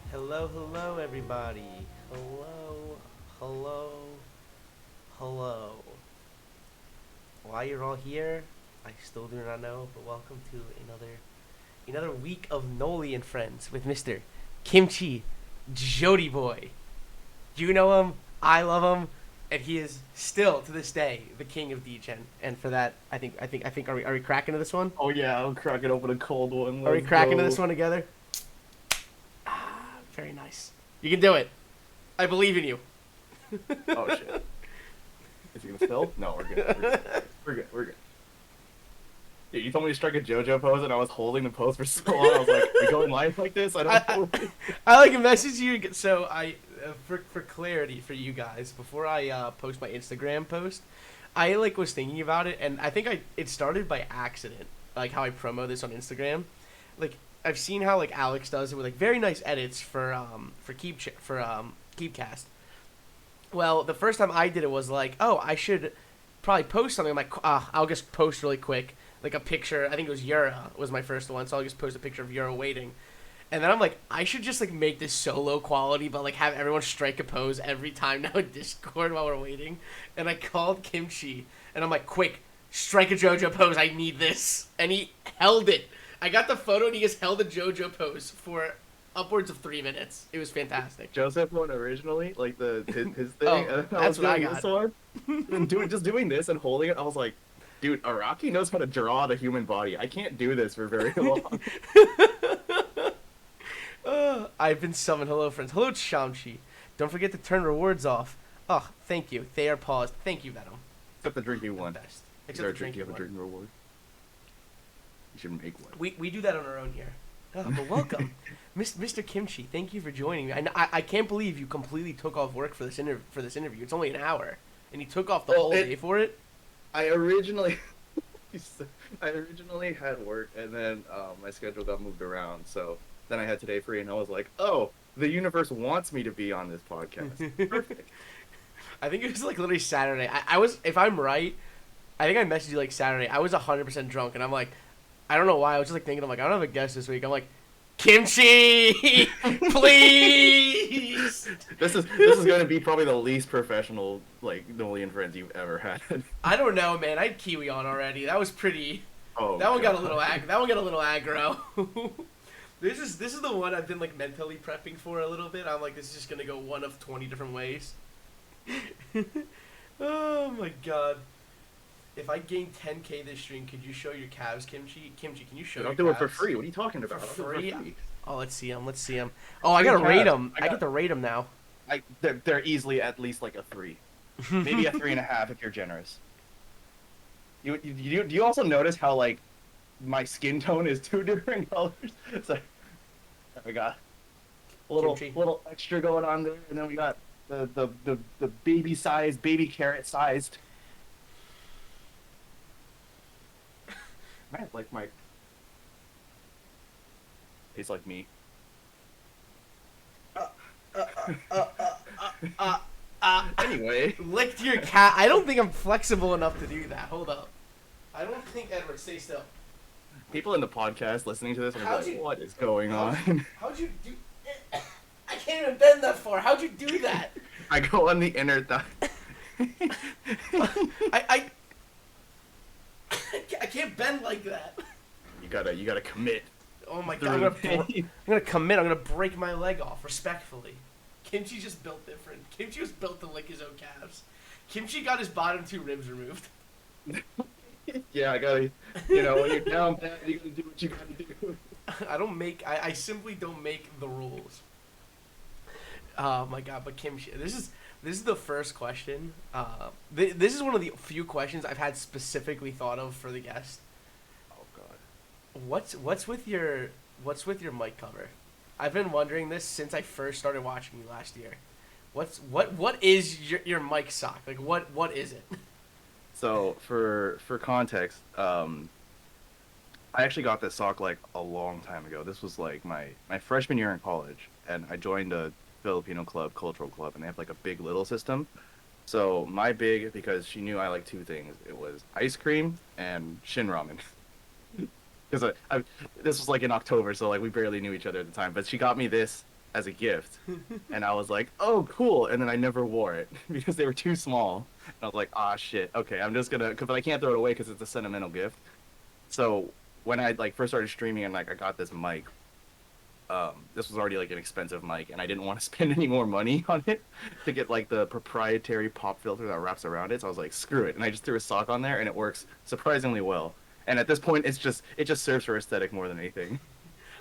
Hello, hello, everybody. Hello. Why you're all here, I still do not know, but welcome to another week of Noli and Friends with Mr. KimchiJodyBoi. You know him, I love him, and he is still to this day the king of Degen. And for that, I think are we cracking into this one? Oh yeah, I'm cracking open a cold one. Are we cracking into this one together? Very nice. You can do it. I believe in you. Oh shit. Is he gonna spill? No, we're good. We're good. Dude, you told me to strike a JoJo pose and I was holding the pose for so long. I was like, are we going live like this? I don't know. I like a message you. So for clarity for you guys, before I post my Instagram post, I was thinking about it, and I think it started by accident, like how I promo this on Instagram. I've seen how Alex does it with very nice edits for Keepcast. Well, the first time I did it was I should probably post something. I'm like, I'll just post really quick, a picture. I think it was Yura was my first one, so I'll just post a picture of Yura waiting. And then I'm like, I should just make this so low quality, but have everyone strike a pose every time now in Discord while we're waiting. And I called Kimchi, and I'm like, quick, strike a JoJo pose. I need this. And he held it. I got the photo, and he just held a JoJo pose for upwards of 3 minutes. It was fantastic. Joseph one originally, his thing. Oh, and that's what I got. This one, and doing this and holding it. I was like, dude, Araki knows how to draw the human body. I can't do this for very long. I've been summoned. Hello, friends. Hello, Shamshi. Don't forget to turn rewards off. Oh, thank you. They are paused. Thank you, Venom. Except the drinking one. Best. Except the drinking one. You have a drinking reward. You should make one. We do that on our own here. Oh, but welcome, Mr. Kimchi. Thank you for joining me. I can't believe you completely took off work for this interview. It's only an hour, and you took off the whole day for it. I originally had work, and then my schedule got moved around. So then I had today free, and I was like, oh, the universe wants me to be on this podcast. Perfect. I think it was literally Saturday. I was, if I'm right, I think I messaged you Saturday. I was 100% drunk, and I'm like, I don't know why. I was just thinking, I don't have a guest this week. I'm like, Kimchi, please. This is going to be probably the least professional Noli and Friends you've ever had. I don't know, man. I had Kiwi on already. That was pretty. Oh. That one got a little aggro. This is the one I've been like mentally prepping for a little bit. I'm like, this is just gonna go one of 20 different ways. Oh my god. If I gain 10K this stream, could you show your calves, Kimchi? Kimchi, can you show your I'll calves? do it for free. What are you talking about? For I'll do it free? Oh, let's see them. Let's see them. Oh, I Free gotta rate calves. them. I get to rate them now. They're easily at least like a 3, maybe a 3.5 if you're generous. Do you also notice how like my skin tone is 2 different colors? So we got a little extra going on there, and then we got the baby sized, baby carrot sized. Man, like my tastes like me. Anyway, Licked your cat. I don't think I'm flexible enough to do that. Hold up. I don't think, Edward, stay still. people in the podcast listening to this are How'd like, you- "What is going on?" How'd you do? I can't even bend that far. How'd you do that? I go on the inner thigh. I can't bend like that. You gotta commit. Oh my through god, the I'm pain. gonna commit. I'm gonna break my leg off, respectfully. Kimchi just built different. Kimchi was built to lick his own calves. Kimchi got his bottom 2 ribs removed. Yeah, I gotta. You know, when you're down bad, you gotta do what you gotta do. I simply don't make the rules. Oh my god, but Kimchi, this is the first question. This is one of the few questions I've had specifically thought of for the guest. Oh god. What's with your mic cover? I've been wondering this since I first started watching you last year. What is your mic sock? Like what is it? So for context, I actually got this sock like a long time ago. This was like my freshman year in college, and I joined a Filipino club, cultural club, and they have like a big little system. So my big, because she knew I like 2 things. It was ice cream and shin ramen. Because this was like in October, so like we barely knew each other at the time. But she got me this as a gift, and I was like, "Oh, cool!" And then I never wore it because they were too small. And I was like, "Ah, shit. Okay, I'm just gonna," but I can't throw it away because it's a sentimental gift. So when I like first started streaming and like I got this mic, this was already like an expensive mic, and I didn't want to spend any more money on it to get like the proprietary pop filter that wraps around it. So I was like, "Screw it!" And I just threw a sock on there, and it works surprisingly well. And at this point, it just serves for aesthetic more than anything.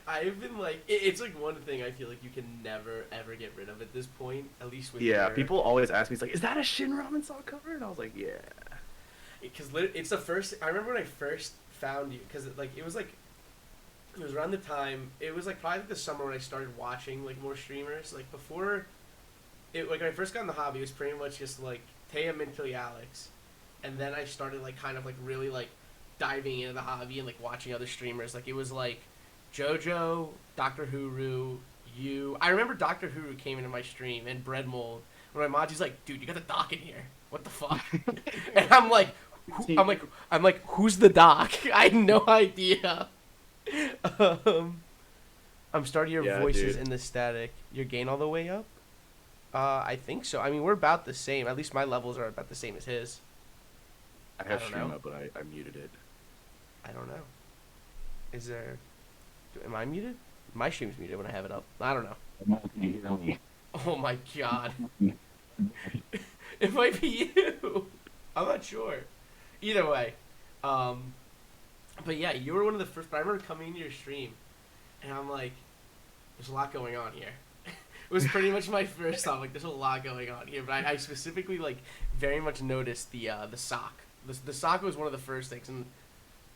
I've been like, it's like one thing I feel like you can never ever get rid of at this point, at least with Yeah, your... people always ask me, "It's like, is that a Shin Ramen sock cover?" And I was like, "Yeah." Because it's the first. I remember when I first found you, because it was around the time. It was like probably the summer when I started watching like more streamers. Like before, when I first got in the hobby, it was pretty much just like Taya Mintilly Alex, and then I started like kind of like really like diving into the hobby and like watching other streamers. Like it was like JoJo, Dr. Huru, you. I remember Dr. Huru came into my stream and Bread Mold. When my Maji's like, "Dude, you got the doc in here. What the fuck?" And I'm like, who's the doc? I had no idea. I'm starting your voices in the static. Your gain all the way up? I think so. I mean, we're about the same. At least my levels are about the same as his. I have stream up, but I muted it. I don't know. Is there... Am I muted? My stream's muted when I have it up. I don't know. Oh my god. It might be you. I'm not sure. Either way. But yeah, you were one of the first... But I remember coming into your stream, and I'm like, there's a lot going on here. It was pretty much my first thought. Like, there's a lot going on here. But I specifically, like, very much noticed the sock. The sock was one of the first things, and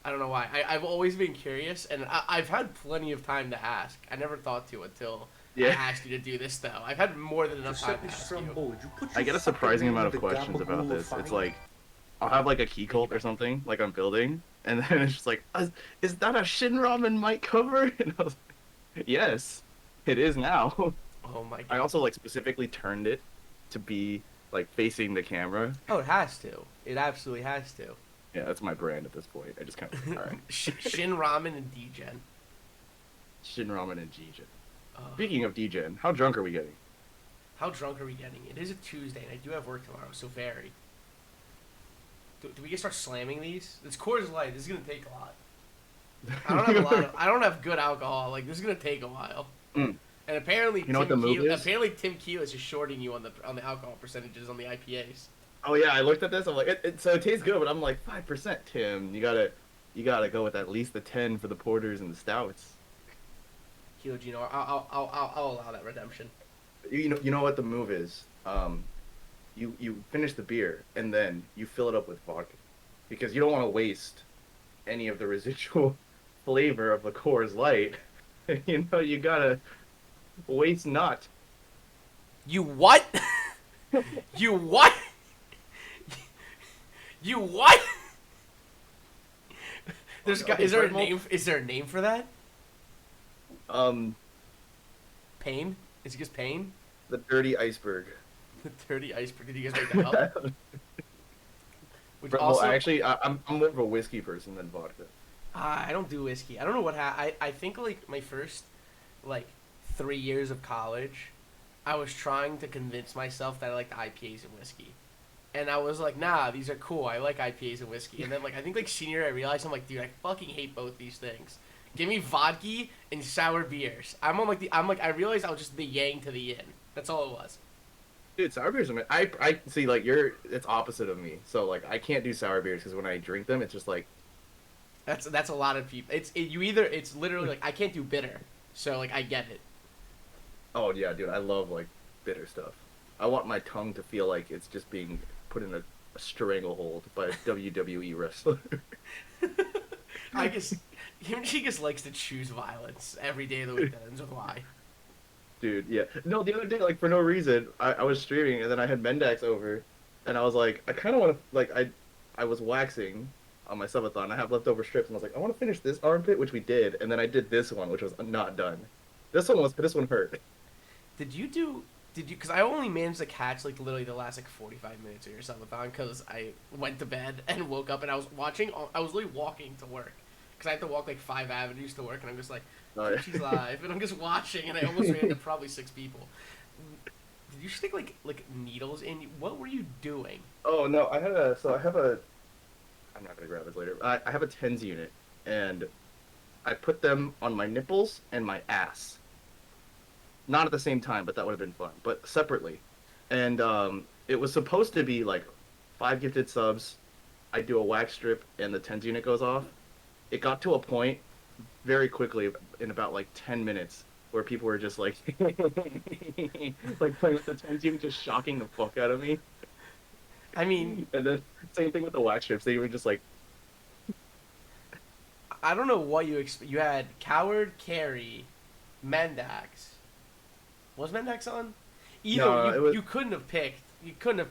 I don't know why. I've always been curious, and I've had plenty of time to ask. I never thought to until I asked you to do this, though. I've had more than enough time to ask you. I get a surprising amount of questions about this. It's like, I'll have like a key cult or something, like I'm building, and then it's just like, "Is that a Shin Ramen mic cover?" And I was like, "Yes, it is now." Oh my god. I also like specifically turned it to be like facing the camera. Oh, it has to. It absolutely has to. Yeah, that's my brand at this point. I just kind of, all right. Shin Ramen and Degen. Shin Ramen and Degen. Speaking of Degen, how drunk are we getting? How drunk are we getting? It is a Tuesday, and I do have work tomorrow, so very. Do we get start slamming these? It's Coors Light. This is gonna take a lot. I don't have good alcohol. Like this is gonna take a while. Mm. And apparently You know what the move is? apparently Tim Kiel is just shorting you on the alcohol percentages on the IPAs. Oh yeah, I looked at this. I'm like, so it tastes good, but I'm like 5%. Tim, you gotta go with at least the 10 for the porters and the stouts. Kiel, you know, I'll allow that redemption. You know what the move is. You finish the beer and then you fill it up with vodka, because you don't want to waste any of the residual flavor of the Coors Light. You gotta waste not. You what? You what? You what? Is there a name? Is there a name for that? Um, Pain? Is it just pain? the dirty iceberg. The dirty iceberg. Did you guys make that up? Which Well, also, actually, I'm more of a whiskey person than vodka. I don't do whiskey. I don't know what I think like my first like 3 years of college, I was trying to convince myself that I liked IPAs and whiskey. And I was like, nah, these are cool. I like IPAs and whiskey. And then like I think like senior year I realized I'm like, dude, I fucking hate both these things. Give me vodka and sour beers. I realized I was just the yang to the yin. That's all it was. Dude, sour beers. I see. Like it's opposite of me. So like I can't do sour beers because when I drink them, it's just like. That's a lot of people. It's literally like I can't do bitter. So like I get it. Oh yeah, dude, I love like bitter stuff. I want my tongue to feel like it's just being put in a stranglehold by a WWE wrestler. I guess he just likes to choose violence every day of the week. That ends with why. Dude, yeah. No, the other day, like for no reason, I was streaming and then I had Mendax over, and I was like, I kind of want to like I was waxing on my subathon. I have leftover strips, and I was like, I want to finish this armpit, which we did, and then I did this one, which was not done. This one hurt. Did you? Because I only managed to catch like literally the last like 45 minutes of your subathon because I went to bed and woke up and I was literally walking to work because I had to walk like 5 avenues to work and I'm just like, she's live and I'm just watching and I almost ran into probably 6 people. Did you stick like needles in? What were you doing? Oh no, I have a. I'm not gonna grab this later. I have a TENS unit, and I put them on my nipples and my ass. Not at the same time, but that would have been fun. But separately, and it was supposed to be like 5 gifted subs. I do a wax strip, and the TENS unit goes off. It got to a point very quickly in about like 10 minutes where people were just like, like playing with the TENS unit, just shocking the fuck out of me. I mean, and then same thing with the wax strips. They were just like, I don't know what you had Coward, Carey, Mendax. Was Mendax on? You couldn't have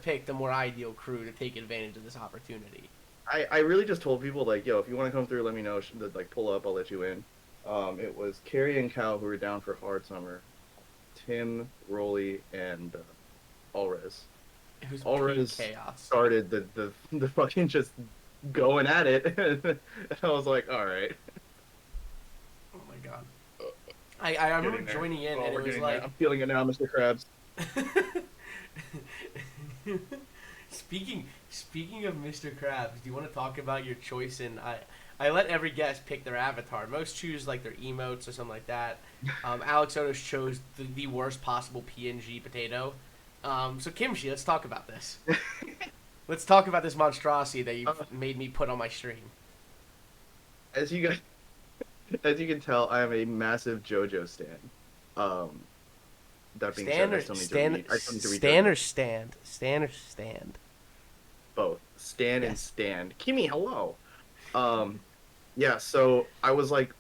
picked a more ideal crew to take advantage of this opportunity. I really just told people like, yo, if you want to come through, let me know. Like, pull up, I'll let you in. It was Carrie and Cal who were down for Hard Summer, Tim, Rolly, and Alrez. It was Alrez chaos. Started the fucking just going at it, and I was like, all right. Oh my god. I remember joining in and it was like, I'm feeling it now, Mr. Krabs. Speaking of Mr. Krabs, do you want to talk about your choice in I let every guest pick their avatar. Most choose like their emotes or something like that. Alex Otis chose the worst possible PNG potato. So Kimchi, let's talk about this. Let's talk about this monstrosity that you made me put on my stream. As you can tell, I am a massive JoJo stan. That being said, I still need to read. Stan or stand? Stan or stand? Both. Stan and stand. Kimmy, hello. Yeah, so I was like,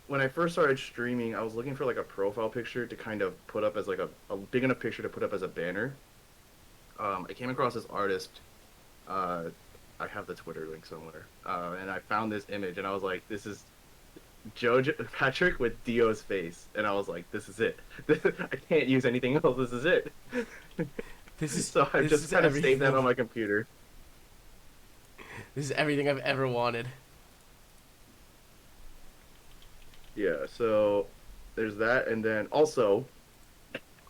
when I first started streaming, I was looking for like a profile picture to kind of put up as like a big enough picture to put up as a banner. I came across this artist. I have the Twitter link somewhere. And I found this image and I was like, this is JoJo Patrick with Dio's face, and I was like, "This is it. I can't use anything else. This is it." So I just kind of saved that on my computer. This is everything I've ever wanted. Yeah. So there's that, and then also,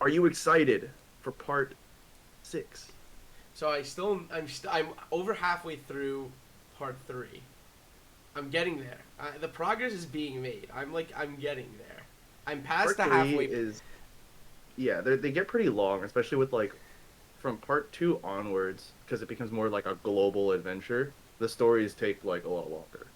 are you excited for part 6? So I'm over halfway through part 3. I'm getting there. The progress is being made. I'm getting there. I'm past Part the 3 halfway. is, yeah, they get pretty long, especially with like from part 2 onwards, because it becomes more like a global adventure. The stories take like a lot longer.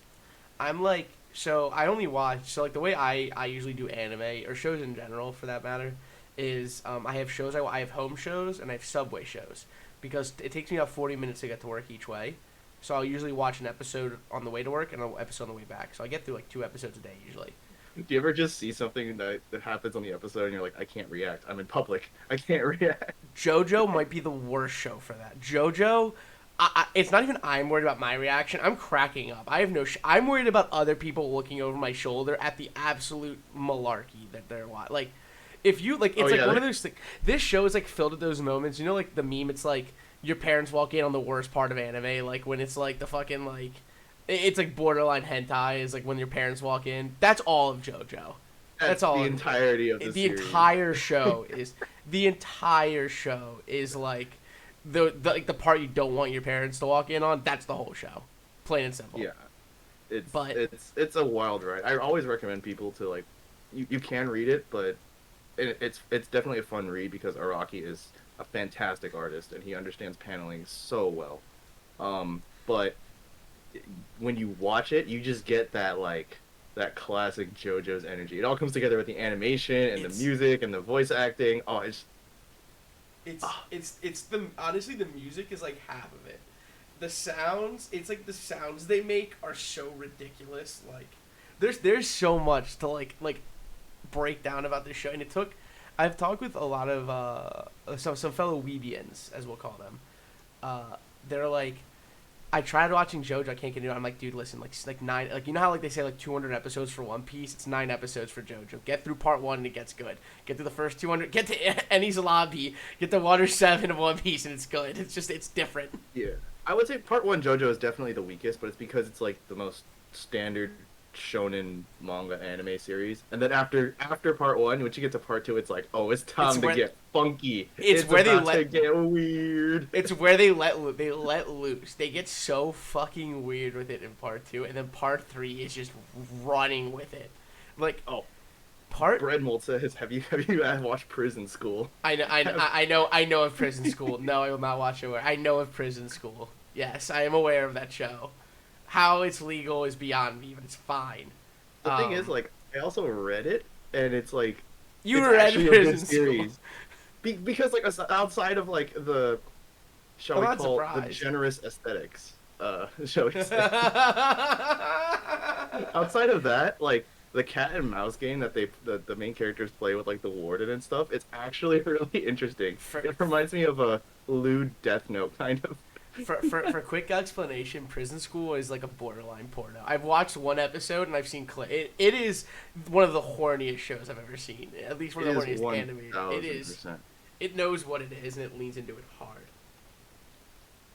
I'm like, so I only watch, so like the way I usually do anime, or shows in general for that matter, is I have shows, I have home shows, and I have subway shows. Because it takes me about 40 minutes to get to work each way. So I'll usually watch an episode on the way to work and an episode on the way back. So I get through like 2 episodes a day usually. Do you ever just see something that happens on the episode and you're like, I can't react. I'm in public. I can't react. JoJo might be the worst show for that. JoJo, it's not even I'm worried about my reaction. I'm cracking up. I have no. I'm worried about other people looking over my shoulder at the absolute malarkey that they're watching. Like, if you like, it's one of those things. This show is like filled with those moments. You know, like the meme. It's like your parents walk in on the worst part of anime. Like when it's like the fucking like, it's like borderline hentai. Is like when your parents walk in. That's all of JoJo. That's all. The entirety of the series. The entire show is like the part you don't want your parents to walk in on. That's the whole show, plain and simple. Yeah, it's a wild ride. I always recommend people to like, you can read it, but it's definitely a fun read because Araki is a fantastic artist and he understands paneling so well. But when you watch it, you just get that like that classic JoJo's energy. It all comes together with the animation and the music and the voice acting. Oh, it's the honestly the music is like half of it. The sounds, it's like the sounds they make are so ridiculous. Like there's so much to like break down about this show, and I've talked with a lot of some fellow weebians, as we'll call them. They're like, I tried watching JoJo, I can't get into it. I'm like, dude, listen, like 9, like you know how like they say like 200 episodes for One Piece? It's 9 episodes for JoJo. Get through part 1 and it gets good. Get through the first 200, get to Eni's Lobby, get to Water 7 of One Piece, and it's good. It's different. Yeah, I would say part 1 JoJo is definitely the weakest, but it's because it's like the most standard shonen manga anime series, and then after part 1, once you get to part 2, it's like, oh, it's time to get funky. It's where they let to get weird. It's where they let loose. They get so fucking weird with it in part 2, and then part 3 is just running with it. Like Bread Mold says, have you watched Prison School? I know of Prison School. No, I will not watch it. I know of Prison School. Yes, I am aware of that show. How it's legal is beyond me, but it's fine. The thing is, like, I also read it, and it's like you read Prison School because, like, outside of like the shall we call the generous aesthetics, shall we say? Outside of that, like the cat and mouse game that the main characters play with like the warden and stuff, it's actually really interesting. It reminds me of a lewd Death Note kind of. For quick explanation, Prison School is like a borderline porno. I've watched 1 episode and I've seen it is one of the horniest shows I've ever seen. At least one of the horniest animated. It is. It knows what it is and it leans into it hard.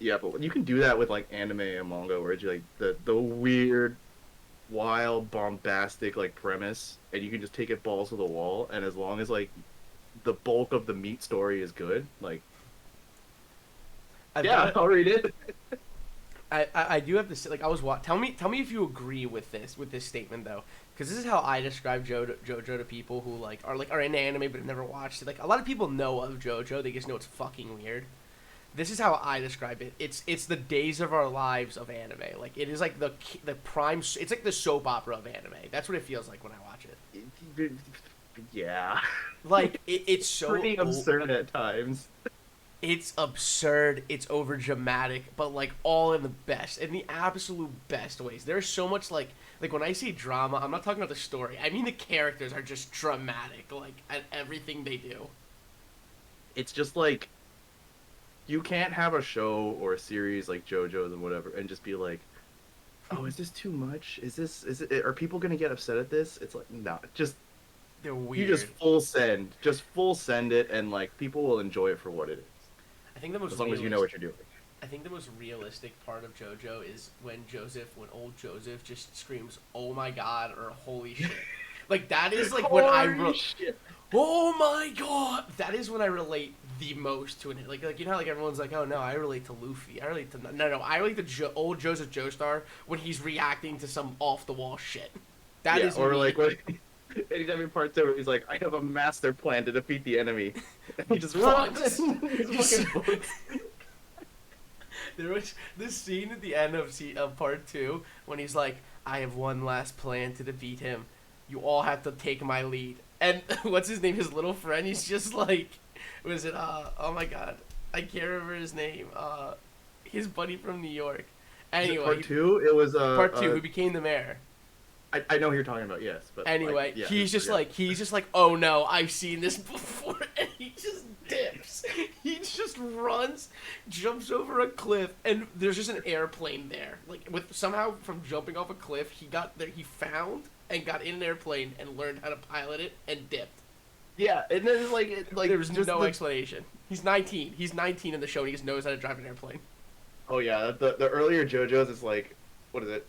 Yeah, but you can do that with like anime and manga, where it's like the weird, wild, bombastic like premise, and you can just take it balls to the wall, and as long as like the bulk of the meat story is good, like. I'll read it. I do have to say, like, I was tell me if you agree with this statement though, because this is how I describe JoJo to people who are into anime but have never watched it. Like, a lot of people know of JoJo, they just know it's fucking weird. This is how I describe it. It's the days of our lives of anime. Like, it is like the prime. It's like the soap opera of anime. That's what it feels like when I watch it. Yeah. Like it's so pretty absurd at times. It's absurd, it's over dramatic, but like all in the absolute best ways. There's so much like when I say drama, I'm not talking about the story. I mean the characters are just dramatic, like at everything they do. It's just like you can't have a show or a series like JoJo's and whatever and just be like, oh, is this too much? Is it? Are people gonna get upset at this? It's like, nah, just they're weird. You just full send it, and like people will enjoy it for what it is. I think the most as long as you know what you're doing. I think the most realistic part of JoJo is when old Joseph just screams, "Oh my god," or "Holy shit!" Like that is like when I Oh my god! That is when I relate the most to it. Like you know how like everyone's like, oh no, I relate to Luffy. I relate to no, I relate to old Joseph Joestar when he's reacting to some off the wall shit. That Yeah, is or me. like when anytime in part two, he's like, "I have a master plan to defeat the enemy," and he just runs. He's fucking books. There was this scene at the end of part two when he's like, I have one last plan to defeat him. You all have to take my lead. And what's his name? His little friend. He's just like, was it? Oh my god, I can't remember his name. His buddy from New York. Anyway, Part two, it was part two, who became the mayor. I know who you're talking about, yes, but Anyway, like, yeah, he's just like, oh no, I've seen this before, and he just dips. He just runs, jumps over a cliff, and there's just an airplane there. Like with somehow from jumping off a cliff, he got there. He found and got in an airplane and learned how to pilot it and dipped. yeah, and then it's like There was just no explanation. He's 19. He's 19 in the show, and he just knows how to drive an airplane. Oh yeah, the earlier JoJo's is like, what is it?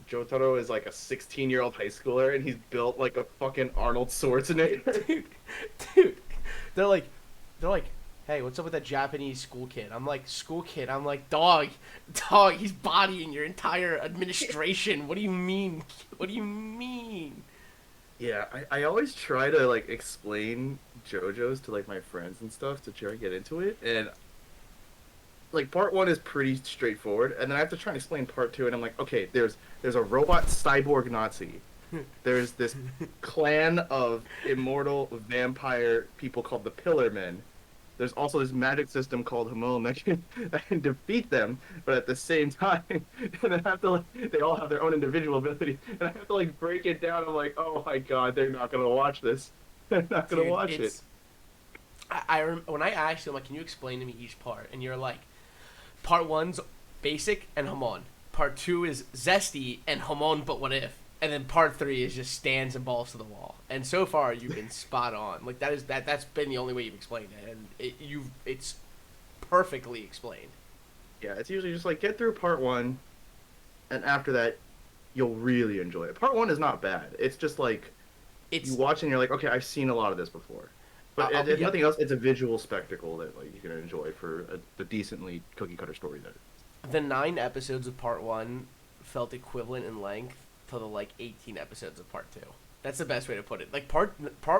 Jotaro is like a 16-year-old high schooler, and he's built like a fucking Arnold Schwarzenegger. Dude, they're like, hey, what's up with that Japanese school kid? I'm like, school kid? I'm like, dog, he's bodying your entire administration. What do you mean? What do you mean? Yeah, I always try to like explain JoJo's to like my friends and stuff to try and get into it, and like part one is pretty straightforward, and then I have to try and explain part two, and I'm like, okay, there's a robot cyborg Nazi, there's this clan of immortal vampire people called the Pillar Men. There's also this magic system called Hamon that can defeat them, but at the same time, and I have to like, they all have their own individual ability, and I have to like break it down. I'm like, oh my god, they're not gonna watch this. They're not gonna watch it. When I asked you, I'm like, can you explain to me each part? And you're like, part one's basic and Hamon. Part two is zesty and Hamon, but what if? And then part three is just stands and balls to the wall. And so far, you've been spot on. Like that's been the only way you've explained it, and it's perfectly explained. Yeah, it's usually just like get through part one, and after that, you'll really enjoy it. Part one is not bad. It's just like you watch and you're like, okay, I've seen a lot of this before. But if nothing else, it's a visual spectacle that like you can enjoy for a decently cookie cutter story. That the 9 episodes of part one felt equivalent in length to the like 18 episodes of part two. That's the best way to put it. Like part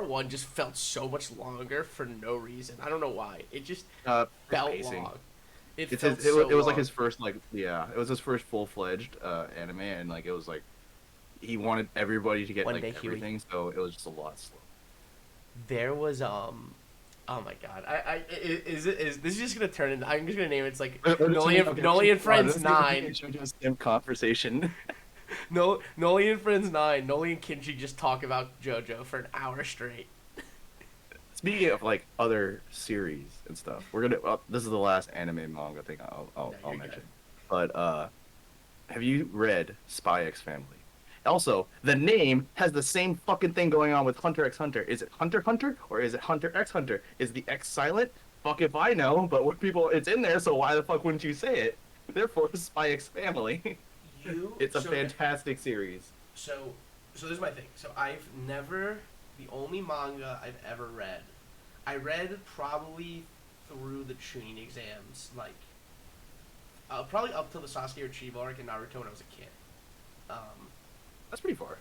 one just felt so much longer for no reason. I don't know why. It just felt pacing. long. It was like his first it was his first full-fledged anime, and like it was like he wanted everybody to get like everything, so it was just a lot slow. There was oh my god, is this is just gonna turn into, I'm just gonna name it, it's like Noli and Friends 9. Just conversation. Noli and Friends 9. Noli and Kimchi just talk about JoJo for an hour straight. Speaking of like other series and stuff, we're gonna. This is the last anime manga thing I'll mention. But have you read Spy X Family? Also, the name has the same fucking thing going on with Hunter x Hunter. Is it Hunter x Hunter or is it Hunter x Hunter? Is the X silent? Fuck if I know, but when people, it's in there, so why the fuck wouldn't you say it? Therefore, Spy X Family. It's a fantastic series. So this is my thing. So I've never, the only manga I've ever read, I read probably through the Chunin exams, like probably up till the Sasuke Retrieval arc in Naruto when I was a kid. That's pretty far.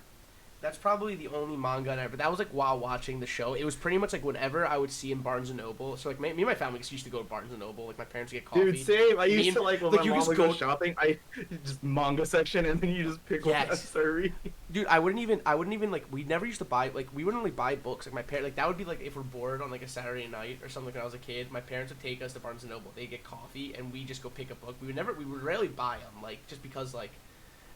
That's probably the only manga I ever. That was like while watching the show. It was pretty much like whenever I would see in Barnes and Noble. So like me and my family used to go to Barnes and Noble. Like my parents would get coffee. Dude, same. I used to like when my mom would go go shopping. I just manga section, and then you just pick one and start reading. Dude, I wouldn't even like. We never used to buy we would only buy books. Like my parents, like that would be like if we're bored on like a Saturday night or something. When I was a kid, my parents would take us to Barnes and Noble. They'd get coffee, and we just go pick a book. We would rarely buy them, like just because like.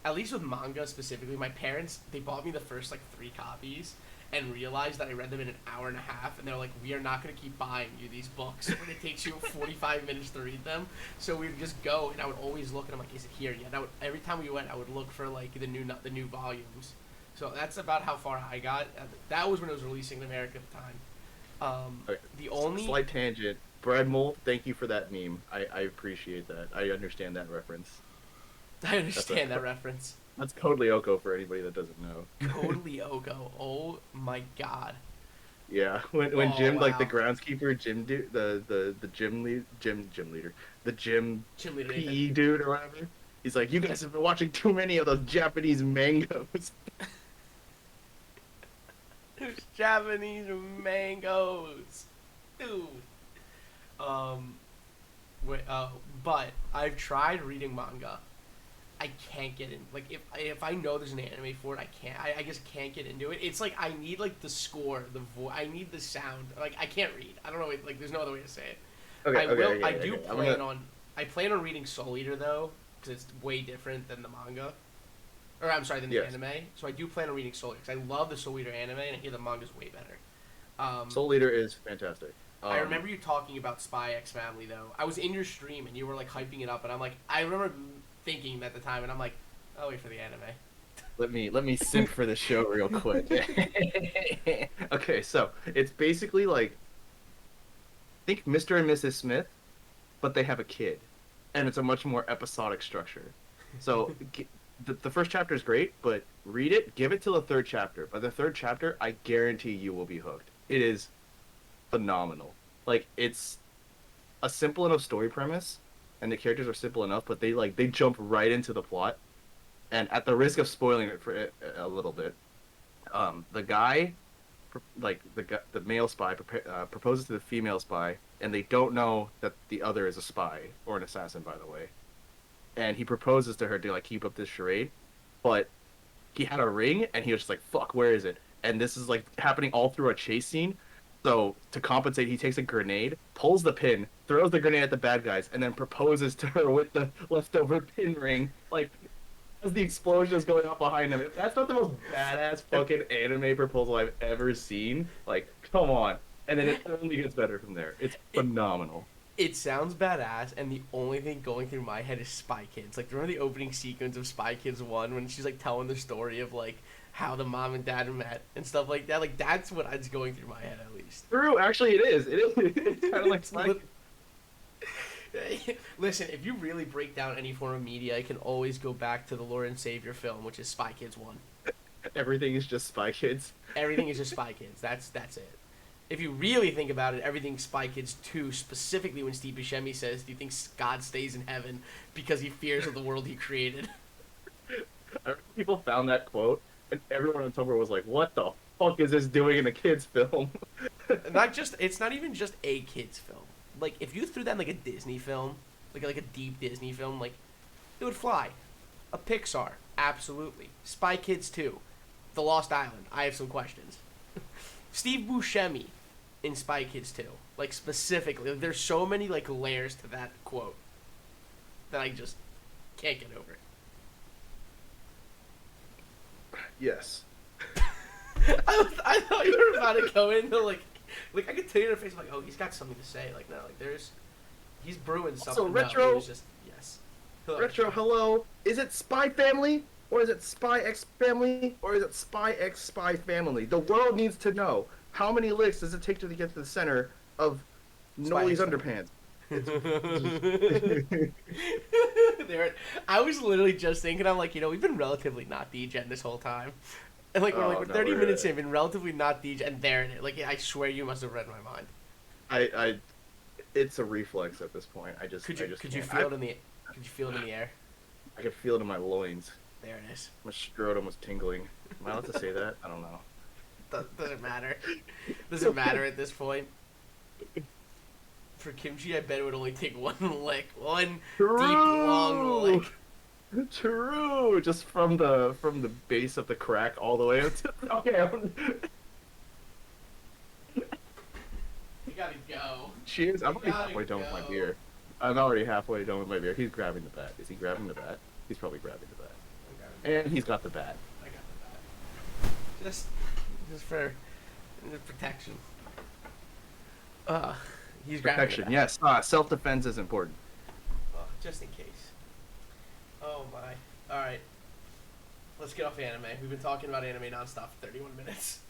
At least with manga specifically, my parents, they bought me the first like 3 copies and realized that I read them in an hour and a half, and they're like, we are not going to keep buying you these books when it takes you 45 minutes to read them. So we would just go, and I would always look, and I'm like, is it here yet? Every time we went, I would look for like the new volumes. So that's about how far I got. That was when it was releasing in America at the time. Okay. The only slight tangent. Brad Mole, thank you for that meme. I appreciate that. I understand that reference. I understand that reference. That's Code Lyoko for anybody that doesn't know. Code Lyoko. Oh my god. Yeah, when Oh Jim, like the wow. groundskeeper, Jim dude, the gym leader, the gym Chim leader Nathan. PE dude or whatever. He's like, you guys have been watching too many of those Japanese mangoes. There's Japanese mangoes, dude. Um, wait, but I've tried reading manga. I can't get in. Like if I know there's an anime for it, I can't. I just can't get into it. It's like I need like the score, the voice. I need the sound. Like I can't read. I don't know. Like there's no other way to say it. Okay, I will. okay, I okay, do okay. plan on. I plan on reading Soul Eater though, because it's way different than the manga. Or I'm sorry, than the Yes. anime. So I do plan on reading Soul Eater because I love the Soul Eater anime and I hear the manga's way better. Soul Leader is fantastic. I remember you talking about Spy X Family though. I was in your stream and you were like hyping it up, and I'm like, I remember thinking at the time, and I'm like, I'll wait for the anime. Let me simp for the show real quick. Okay, so it's basically like think Mr. and Mrs. Smith, but they have a kid, and it's a much more episodic structure. So the first chapter is great, but read it, give it till the third chapter. By the third chapter, I guarantee you will be hooked. It is phenomenal. Like it's a simple enough story premise, and the characters are simple enough, but they jump right into the plot. And at the risk of spoiling it for it a little bit, the guy, the male spy proposes to the female spy, and they don't know that the other is a spy or an assassin, by the way. And he proposes to her to like keep up this charade, but he had a ring, and he was just like, "Fuck, where is it?" And this is like happening all through a chase scene. So to compensate, he takes a grenade, pulls the pin, throws the grenade at the bad guys, and then proposes to her with the leftover pin ring. Like as the explosion is going off behind him. If that's not the most badass fucking anime proposal I've ever seen, like, come on. And then it only gets better from there. It's phenomenal. It sounds badass, and the only thing going through my head is Spy Kids. Like, remember the opening sequence of Spy Kids 1 when she's, like, telling the story of, like, how the mom and dad met and stuff like that? Like, that's what is going through my head, at least. True, actually, it is. It is. It's kind of like Spike. Listen, if you really break down any form of media, I can always go back to the Lord and Savior film, which is Spy Kids 1. Everything is just Spy Kids. Everything is just Spy Kids. That's it. If you really think about it, everything's Spy Kids 2, specifically when Steve Buscemi says, "Do you think God stays in heaven because he fears of the world he created?" People found that quote, and everyone on Tumblr was like, "What the fuck is this doing in a kids' film?" It's not even just a kids film. Like if you threw that in like a Disney film, like a deep Disney film, like it would fly. A Pixar, absolutely. Spy Kids 2, The Lost Island. I have some questions. Steve Buscemi in Spy Kids 2, like specifically. Like, there's so many like layers to that quote that I just can't get over. Yes. I thought you were about to go into like I could tell you in her face like, oh, he's got something to say. Like no, like he's brewing something. Also, Retro. No, it was just yes. Hello. Retro, hello. Is it Spy Family? Or is it Spy X Family? Or is it Spy X Spy Family? The world needs to know. How many licks does it take to get to the center of Noli's underpants? There, I was literally just thinking, I'm like, we've been relatively not degen this whole time. And like, we're 30 minutes in, been relatively not degen, and there it is. Like, I swear you must have read my mind. It's a reflex at this point. Could you feel it in the air? I could feel it in my loins. There it is. My scrotum was tingling. Am I allowed to say that? I don't know. Doesn't matter. Doesn't matter at this point. For kimchi, I bet it would only take one lick. One True. Deep, long lick. True. Just from the base of the crack all the way up to... Okay. You gotta go. Cheers. I'm already halfway done with my beer. I'm already halfway done with my beer. He's grabbing the bat. Is he grabbing the bat? He's probably grabbing the bat. And he's got the bat. I got the bat. Just for protection. He's Protection, yes. Self-defense is important. Just in case. Oh my. Alright. Let's get off anime. We've been talking about anime nonstop for 31 minutes.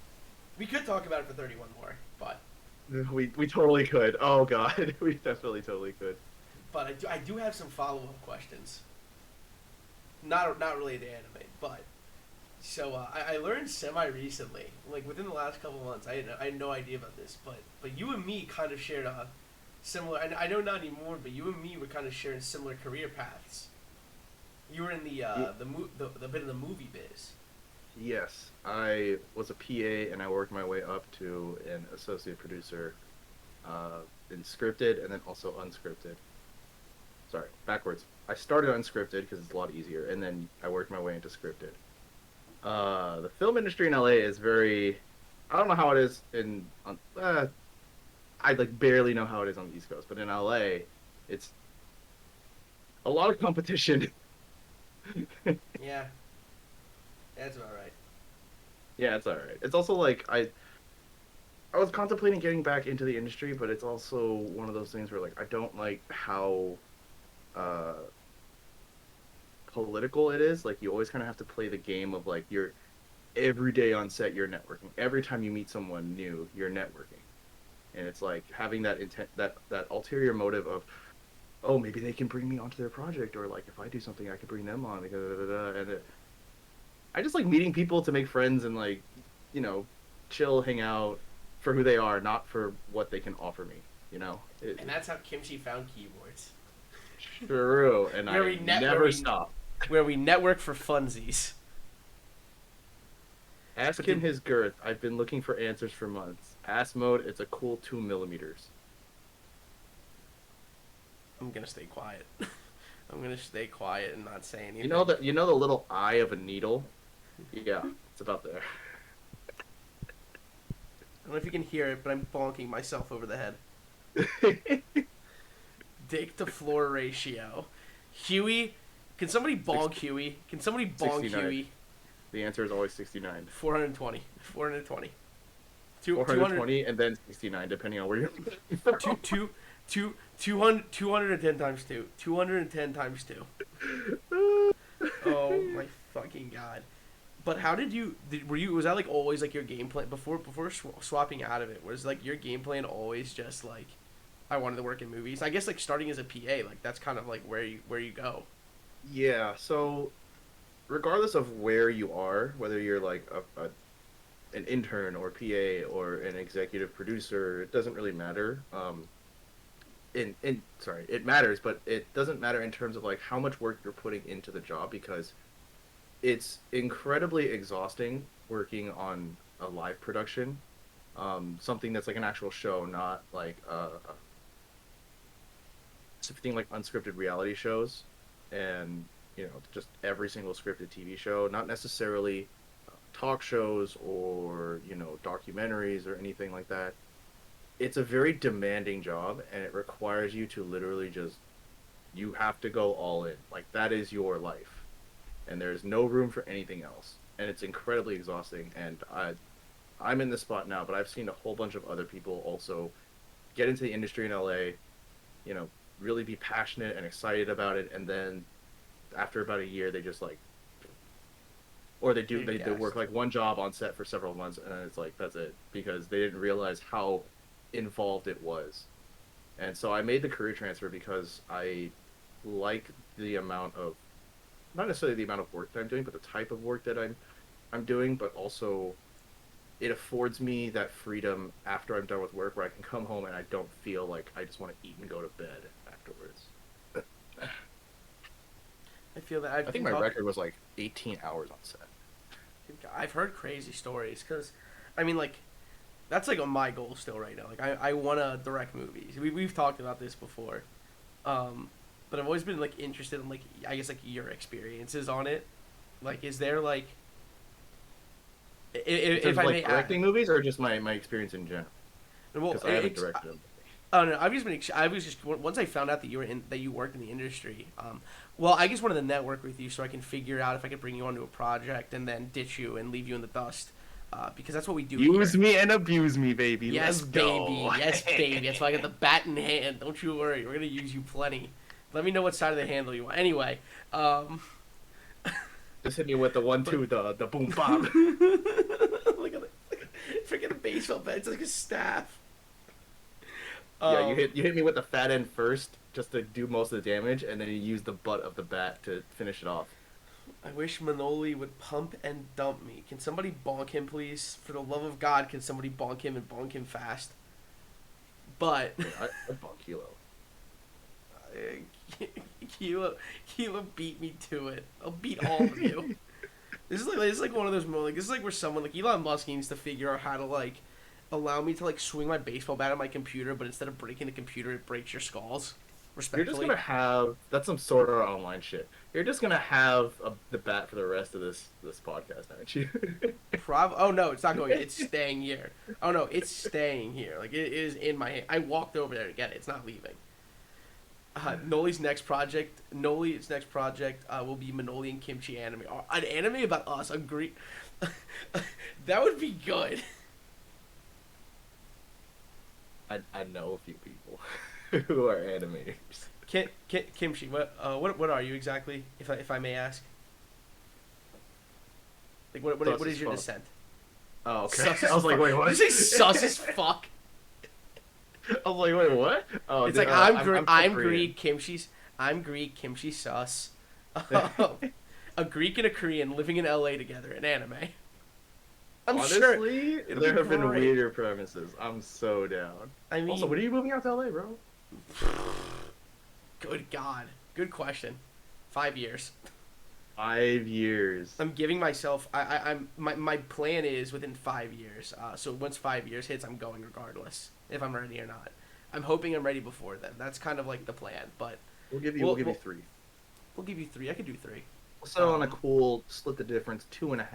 We could talk about it for 31 more, but... We totally could. Oh god. We definitely totally could. But I do have some follow-up questions. Not related to anime, but So I learned semi recently, like within the last couple months. I had no idea about this, but you and me kind of shared a similar. I know not anymore, but you and me were kind of sharing similar career paths. You were in Ye- the bit of the movie biz. Yes, I was a PA and I worked my way up to an associate producer in scripted and then also unscripted. Sorry, backwards. I started unscripted because it's a lot easier, and then I worked my way into scripted. The film industry in LA is very. I don't know how it is I like barely know how it is on the East Coast, but in LA, it's a lot of competition. Yeah, that's about right. Yeah, it's all right. It's also like I was contemplating getting back into the industry, but it's also one of those things where like I don't like how uh political it is. Like you always kind of have to play the game of like you're every day on set you're networking. Every time you meet someone new, you're networking. And it's like having that intent that ulterior motive of oh maybe they can bring me onto their project or like if I do something I could bring them on and I just like meeting people to make friends and like you know chill hang out for who they are not for what they can offer me you know And that's how Kimchi found keyboards. true and Where I we net never stop. where we network for funsies. Ask But him did, his girth. I've been looking for answers for months. Ass mode, it's a cool 2 millimeters. I'm gonna stay quiet. I'm gonna stay quiet and not say anything. You know the little eye of a needle? Yeah, it's about there. I don't know if you can hear it, but I'm bonking myself over the head. Dick to floor ratio. Huey, can somebody bonk Huey? Can somebody bonk 69. Huey? The answer is always 69. 420. 420. 420 and then 69, depending on where you're from. 210 times 2. 210 times 2. Oh my fucking god. But how did you was that like always like your game plan before swapping out of it? Was like your game plan always just like I wanted to work in movies? I guess like starting as a PA, like that's kind of like where you go. Yeah, so regardless of where you are, whether you're like an intern or PA or an executive producer, it doesn't really matter. In sorry, it matters, but it doesn't matter in terms of like how much work you're putting into the job because it's incredibly exhausting working on a live production, something that's like an actual show, not like something like unscripted reality shows, and you know just every single scripted TV show, not necessarily talk shows or you know documentaries or anything like that. It's a very demanding job, and it requires you to literally just you have to go all in. Like that is your life and there's no room for anything else. And it's incredibly exhausting. And I'm in this spot now, but I've seen a whole bunch of other people also get into the industry in LA, you know, really be passionate and excited about it, and then after about a year, they just like, or they work like one job on set for several months, and then it's like that's it because they didn't realize how involved it was. And so I made the career transfer because I like the amount of not necessarily the amount of work that I'm doing, but the type of work that I'm doing, but also it affords me that freedom after I'm done with work where I can come home and I don't feel like I just want to eat and go to bed afterwards. I feel that I think my record was like 18 hours on set. I've heard crazy stories because, I mean, like, that's like my goal still right now. Like, I want to direct movies. We've talked about this before, but I've always been like interested in like I guess like your experiences on it. Like, is there like, if I like may directing movies or just my experience in general? well, Because I haven't directed them. I don't know. I was just once I found out that you worked in the industry. Well, I just wanted to network with you so I can figure out if I could bring you onto a project and then ditch you and leave you in the dust. Because that's what we do. Use here. me and abuse me, baby. Yes, Let's baby. go. Yes, baby. That's why I got the bat in hand. Don't you worry. We're gonna use you plenty. Let me know what side of the handle you want. Anyway, Just hit me with the 1-2, the boom bop. look at it. Freaking a baseball bat. It's like a staff. Yeah, you hit me with the fat end first, just to do most of the damage, and then you use the butt of the bat to finish it off. I wish Manoli would pump and dump me. Can somebody bonk him, please? For the love of God, can somebody bonk him and bonk him fast? But I'd bonk Kilo. Kilo beat me to it. I'll beat all of you. This is like one of those moments. Like, this is like where someone like Elon Musk needs to figure out how to like allow me to like swing my baseball bat at my computer, but instead of breaking the computer, it breaks your skulls. You're Respectfully. just gonna have that's some sort of online shit. You're just gonna have the bat for the rest of this podcast, aren't you? Oh no, it's not going. It's staying here. Oh no, it's staying here. Like it is in my hand. I walked over there to get it. It's not leaving. Noli's next project. Noli's next project will be Manoli and Kimchi anime. An anime about us. Agree. That would be good. I know a few people who are animators. Kimchi, what are you exactly? If I may ask. Like what is your descent? Oh, okay. I was like, wait, what? Did you say sus as fuck? I was like, wait, what? Oh, it's dude, like I'm Greek, Kimchi's. I'm Greek, Kimchi sus. A Greek and a Korean living in LA together in anime. Honestly, there have been weirder premises. I'm so down. I mean, also, when are you moving out to LA, bro? Good God, good question. 5 years. 5 years. I'm giving myself. My plan is within 5 years. So once 5 years hits, I'm going regardless if I'm ready or not. I'm hoping I'm ready before then. That's kind of like the plan. But we'll give you 3. We'll give you 3. I could do 3. We'll settle on a cool split the difference 2.5.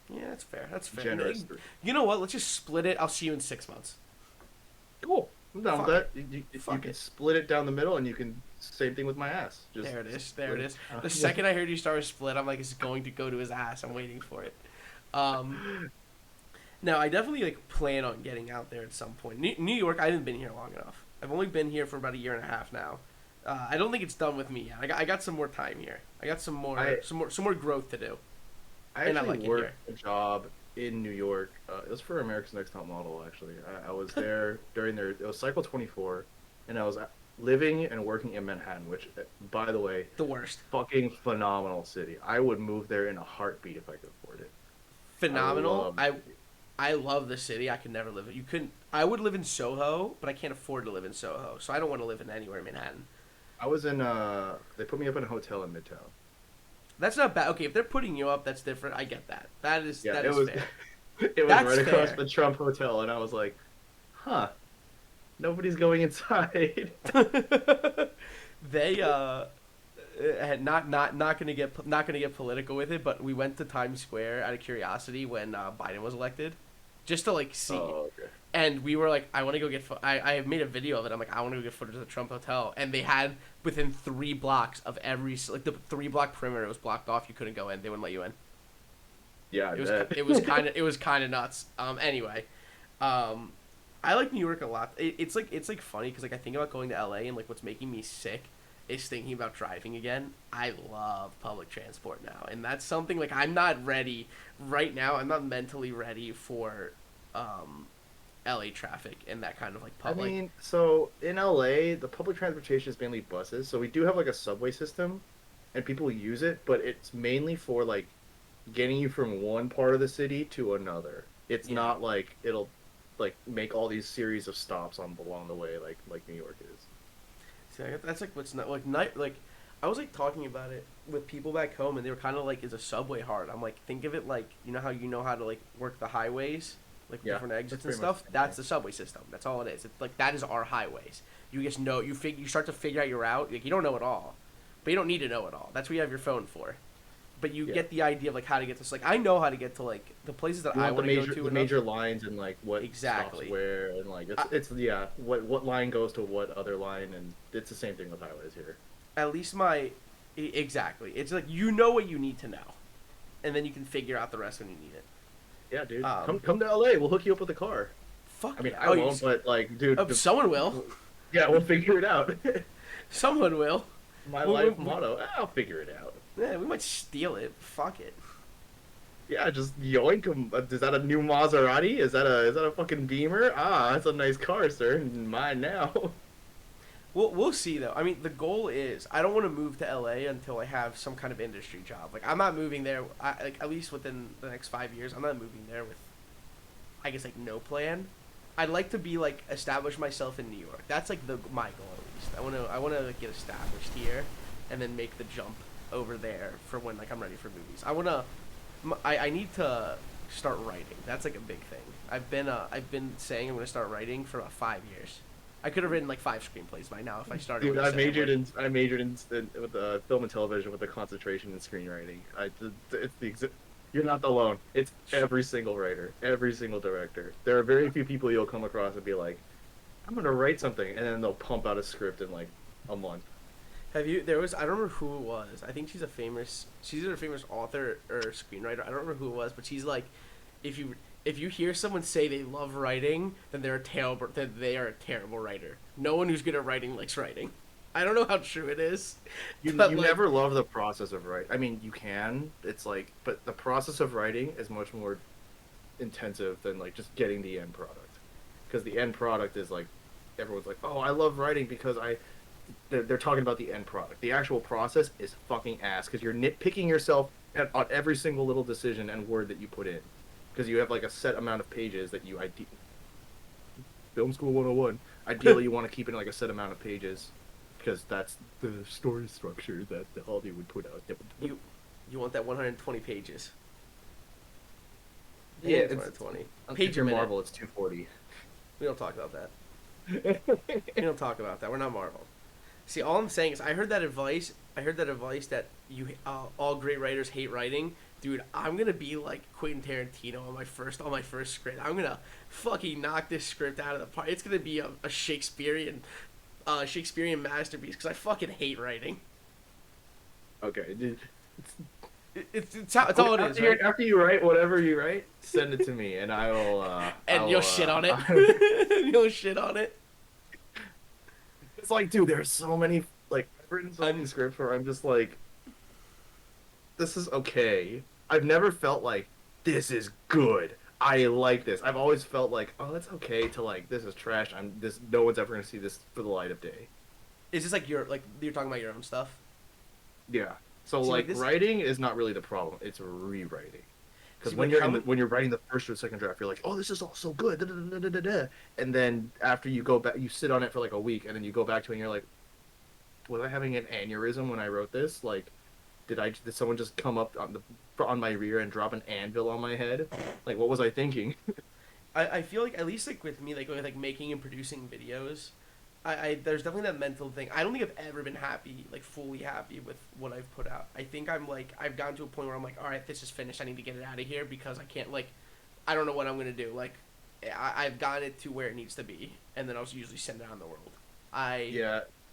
Yeah, that's fair. That's fair. Generous 3. You know what? Let's just split it. I'll see you in 6 months. Cool. I'm down with that. You can split it down the middle, and you can same thing with my ass. Just there it is. There it is. The second I heard you start a split, I'm like, it's going to go to his ass. I'm waiting for it. Now, I definitely like plan on getting out there at some point. New York, I haven't been here long enough. I've only been here for about a year and a half now. I don't think it's done with me yet. I got some more time here. I got some more growth to do. I actually worked a job in New York. It was for America's Next Top Model, actually. I was there during it was Cycle 24, and I was living and working in Manhattan, which, by the way, the worst. Fucking phenomenal city. I would move there in a heartbeat if I could afford it. Phenomenal. I love the city. I could never live it. You couldn't. I would live in Soho, but I can't afford to live in Soho, so I don't want to live in anywhere in Manhattan. I was in. They put me up in a hotel in Midtown. That's not bad. Okay, if they're putting you up, that's different. I get that. That is fair. It was right across the Trump Hotel, and I was like, huh. Nobody's going inside. They not gonna get political with it, but we went to Times Square out of curiosity when Biden was elected, just to like see. Oh, okay. And we were like, I want to go get. I made a video of it. I'm like, I want to go get footage of the Trump Hotel, and they had within 3 blocks of every the 3-block perimeter was blocked off. You couldn't go in. They wouldn't let you in. Yeah, it was kind of nuts. Anyway, I like New York a lot. It's like funny because like I think about going to LA, and like what's making me sick is thinking about driving again. I love public transport now, and that's something like I'm not ready right now. I'm not mentally ready for LA traffic and that kind of like public. I mean, so in LA, the public transportation is mainly buses. So we do have like a subway system, and people use it, but it's mainly for like getting you from one part of the city to another. It's not like it'll like make all these series of stops along the way like New York is. See, that's like what's not like night like. I was like talking about it with people back home, and they were kind of like, "Is a subway hard?" I'm like, think of it like you know how to like work the highways, like different exits and stuff. That's the subway system. That's all it is. It's like that is our highways. You just know you start to figure out your route. Like you don't know it all, but you don't need to know it all. That's what you have your phone for. But you get the idea of like how to get to. Like I know how to get to like the places that I want to go to. The major lines and like what stops where and like it's what line goes to what other line, and it's the same thing with highways here. At least exactly. It's like you know what you need to know, and then you can figure out the rest when you need it. Yeah, dude. Come to LA. We'll hook you up with a car. Fuck. I mean, I won't, but like, dude. Someone will. Yeah, we'll figure it out. Someone will. My life motto. I'll figure it out. Yeah, we might steal it. Fuck it. Yeah, just yoink them. Is that a new Maserati? Is that a fucking Beamer? Ah, that's a nice car, sir. Mine now. We'll see though. I mean, the goal is I don't want to move to LA until I have some kind of industry job. Like I'm not moving there. Like at least within the next 5 years, I'm not moving there with, I guess, like no plan. I'd like to be like establish myself in New York. That's like my goal at least. I wanna like, get established here, and then make the jump over there for when like I'm ready for movies. I need to start writing. That's like a big thing. I've been saying I'm gonna start writing for about 5 years. I could have written like 5 screenplays by now if I started. Dude, when I said I would. I majored in with film and television with a concentration in screenwriting. You're not alone. It's every single writer, every single director. There are very few people you'll come across and be like, I'm gonna write something, and then they'll pump out a script in like a month. Have you? There was. I don't remember who it was. I think she's either a famous author or screenwriter. I don't remember who it was, but she's like, if you hear someone say they love writing, then they're a terrible. Then they are a terrible writer. No one who's good at writing likes writing. I don't know how true it is. You But, like, never love the process of writing. I mean, you can. It's like, but the process of writing is much more intensive than like just getting the end product, because the end product is like, everyone's like, oh, I love writing because they're talking about the end product. The actual process is fucking ass because you're nitpicking yourself on every single little decision and word that you put in, because you have like a set amount of pages that film school 101. Ideally, you want to keep it in like a set amount of pages, because that's the story structure that the Hollywood put out. You want that 120 pages. Yeah, it's it's 120. If Page a you're minute. Marvel, it's 240. We don't talk about that. We don't talk about that. We're not Marvel. See, all I'm saying is I heard that advice. That all great writers hate writing. Dude, I'm gonna be like Quentin Tarantino on my first script. I'm gonna fucking knock this script out of the park. It's gonna be a Shakespearean masterpiece because I fucking hate writing. Okay, dude. It's all it is. Right? After you write whatever you write, send it to me, and I will. And you'll shit on it. You'll shit on it. It's like, dude, there's so many. Like, I've written so many scripts where I'm just like, this is okay. I've never felt like this is good. I like this. I've always felt like, oh, it's okay to like, this is trash. No one's ever gonna see this for the light of day. Is this like you're talking about your own stuff? Yeah. So See, like this... writing is not really the problem. It's rewriting. Because See, when like, you're writing the first or second draft, you're like, oh, this is all so good. Da, da, da, da, da, da. And then after you go back, you sit on it for like a week, and then you go back to it, and you're like, was I having an aneurysm when I wrote this? Like, did someone just come up on my rear and drop an anvil on my head? Like, what was I thinking? I feel like at least like with me like with like making and producing videos, I there's definitely that mental thing. I don't think I've ever been fully happy with what I've put out. I think I've gotten to a point where I'm like, all right, this is finished. I need to get it out of here because I can't I don't know what I'm gonna do. Like, I've gotten it to where it needs to be, and then I'll usually send it out in the world.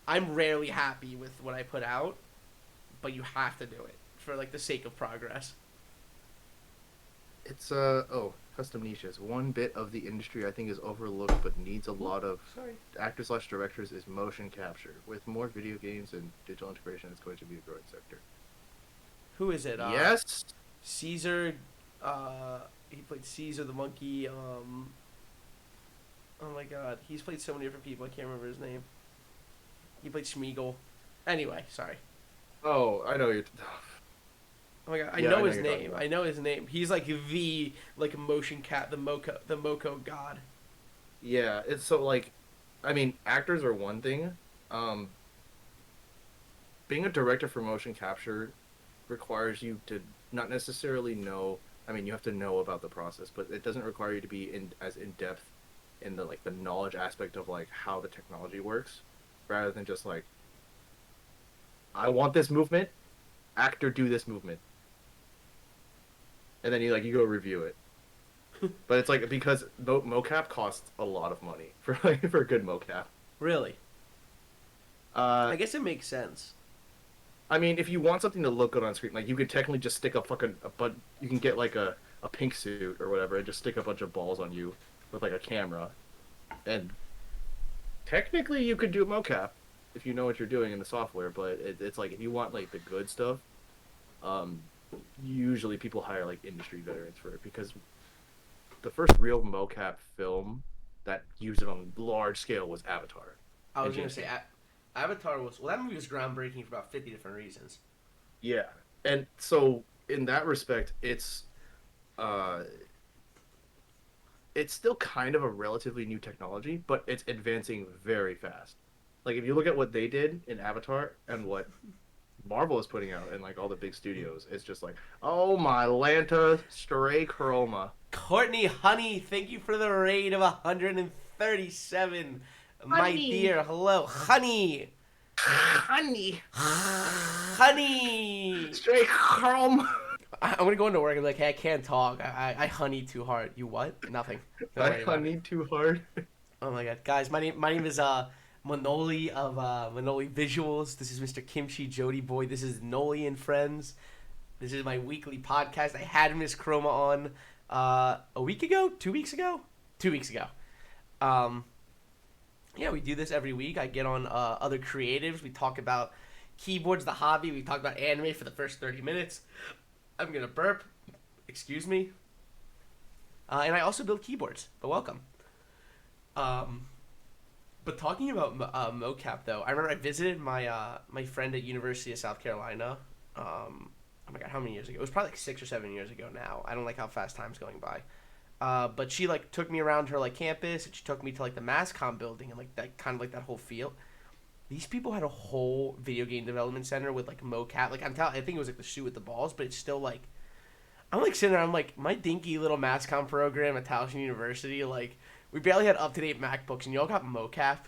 I'm rarely happy with what I put out, but you have to do it for like the sake of progress. It's custom niches. One bit of the industry I think is overlooked but needs a lot of actors/directors is motion capture. With more video games and digital integration, it's going to be a growing sector. Who is it? Yes. Caesar. He played Caesar the monkey. Oh my God, he's played so many different people. I can't remember his name. He played Smeagol. Anyway, sorry. Oh, I know you're. Oh my God, I know his name. He's like the motion cap, the Moko god. Yeah, it's so like, I mean, actors are one thing. Being a director for motion capture requires you to not necessarily know. I mean, you have to know about the process, but it doesn't require you to be as in depth in the the knowledge aspect of like how the technology works, rather than just like, I want this movement, actor do this movement. And then you go review it. But it's like, because mocap costs a lot of money for a good mocap. Really? I guess it makes sense. I mean, if you want something to look good on screen, like, you could technically just stick you can get like a pink suit or whatever and just stick a bunch of balls on you with like a camera. And technically you could do mocap if you know what you're doing in the software, but it's like, if you want like the good stuff, usually people hire like industry veterans for it, because the first real mocap film that used it on large scale was Avatar. I was gonna say Avatar was that movie was groundbreaking for about 50 different reasons. Yeah, and so in that respect, uh, it's still kind of a relatively new technology, but it's advancing very fast. Like if you look at what they did in Avatar and what Marvel is putting out and like all the big studios, it's just like, oh my Lanta stray chroma. Courtney, honey, thank you for the raid of 137. My Honey, dear, hello, honey, honey, honey. stray chroma. I'm gonna go into work and be like, hey, I can't talk. I honey too hard. You what? Nothing. Don't I worry about it. honey too hard. Oh my god, guys, my name is Manoli of Manoli Visuals. This is Mr. KimchiJodyBoi. This is Noli and Friends. This is my weekly podcast. I had Miss Chroma on a week ago, 2 weeks ago, 2 weeks ago. Um, yeah, we do this every week. I get on other creatives. We talk about keyboards, the hobby. We talk about anime for the first 30 minutes. I'm gonna burp. Excuse me. And I also build keyboards. But welcome. Um, but talking about mocap though, I remember I visited my friend at University of South Carolina. Oh my god, how many years ago? It was probably like 6 or 7 years ago now. I don't like how fast time's going by. But she like took me around her like campus, and she took me to like the MassCom building and like that kind of like that whole field. These people had a whole video game development center with like mocap. Like I think it was like the shoe with the balls, but it's still like I'm like sitting there. I'm like my dinky little MassCom program at Towson University. Like we barely had up to date MacBooks, and y'all got mocap.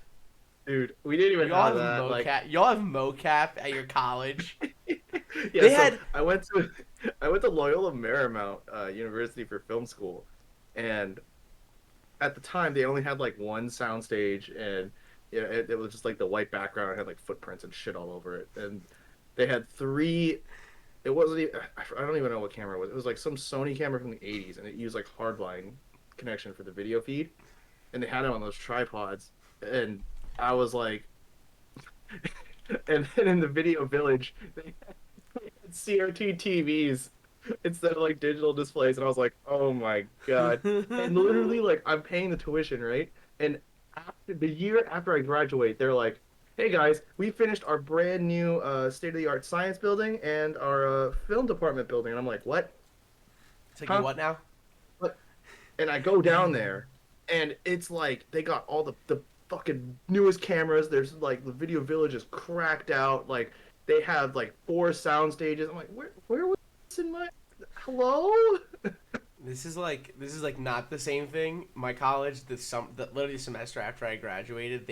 Dude, we didn't even Y'all have have that. mocap. Like, Y'all have mocap at your college. yeah, They so had I went to Loyola Marymount University for film school, and at the time they only had like one soundstage, and yeah, it was just like the white background. It had like footprints and shit all over it, and they had three. It wasn't even, I don't even know what camera it was. It was like some Sony camera from the 80s, and it used like hardline connection for the video feed, and they had it on those tripods, and I was like, and then in the video village, they had CRT TVs instead of like digital displays, and I was like, oh my god. And literally, like, I'm paying the tuition, right? And after the year after I graduate, they're like, hey guys, we finished our brand new state of the art science building and our film department building. And I'm like, what? it's like you Huh? what now? What? And I go down there, and it's like they got all the fucking newest cameras. There's like the video village is cracked out. Like they have like four sound stages. I'm like, where was this in my hello? This is like not the same thing. My college, literally the semester after I graduated,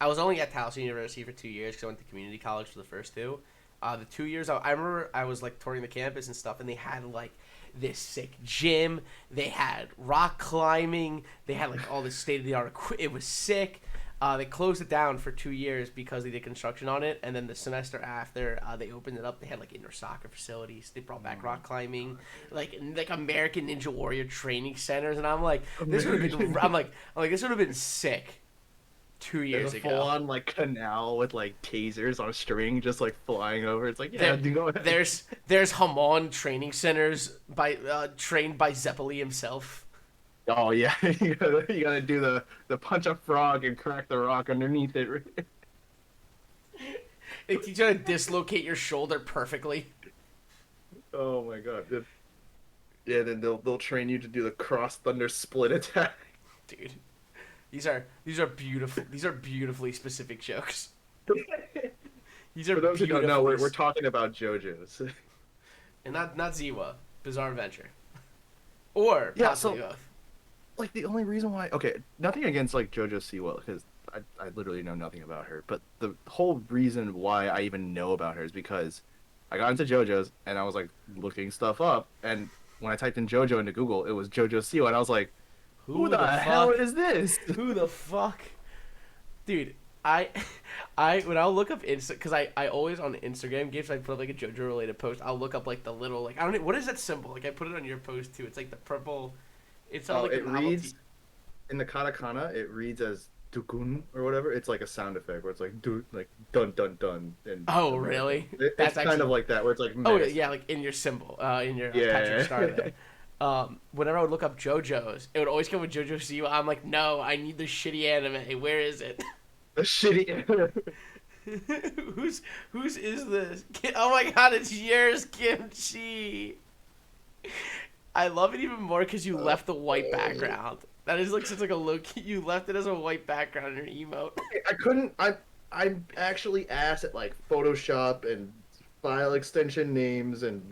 I was only at Towson University for 2 years because I went to community college for the first two. The 2 years I remember I was like touring the campus and stuff, and they had like this sick gym. They had rock climbing. They had like all this state of the art. It was sick. They closed it down for 2 years because they did construction on it, and then the semester after they opened it up. They had like indoor soccer facilities. They brought back rock climbing, like American Ninja Warrior training centers, and I'm like, this would have been. I'm like this would have been sick 2 years There's a ago. full on like canal with like tasers on a string just like flying over. It's like, yeah, There, go ahead. there's Hamon training centers trained by Zeppeli himself. Oh yeah, you gotta do the punch a frog and crack the rock underneath it. They teach you how to dislocate your shoulder perfectly. Oh my god. Yeah, then they'll train you to do the cross thunder split attack. Dude, these are beautiful. These are beautifully specific jokes. These are For those who don't know, we're beautifully talking about JoJo's. and not Ziwa, Bizarre Adventure, or Yeah, possibly so both. like the only reason why, okay, nothing against like JoJo Siwa because I literally know nothing about her, but the whole reason why I even know about her is because I got into JoJo's and I was like looking stuff up, and when I typed in JoJo into Google, it was JoJo Siwa, and I was like, who the hell fuck? is this? Who the fuck? Dude, I when I'll look up because I always on Instagram gifs I put up like a JoJo related post. I'll look up like the little like I don't know what is that symbol? Like I put it on your post too. It's like the purple. It's all Oh, like it the novelty. reads in the katakana. It reads as dukun or whatever. It's like a sound effect where it's like do like dun dun dun. And Oh really? it's That's kind actually of like that where it's like oh menacing. yeah, like in your symbol, in your Yeah. Patrick Star there. Whenever I would look up JoJo's, it would always come with JoJo Siwa. I'm like, no, I need the shitty anime. Where is it? The shitty. who's is this? Oh my god, it's yours, Kimchi. I love it even more because you left the white background. That is like such like a low key. You left it as a white background in your emote. I couldn't. I'm actually ass at like Photoshop and file extension names and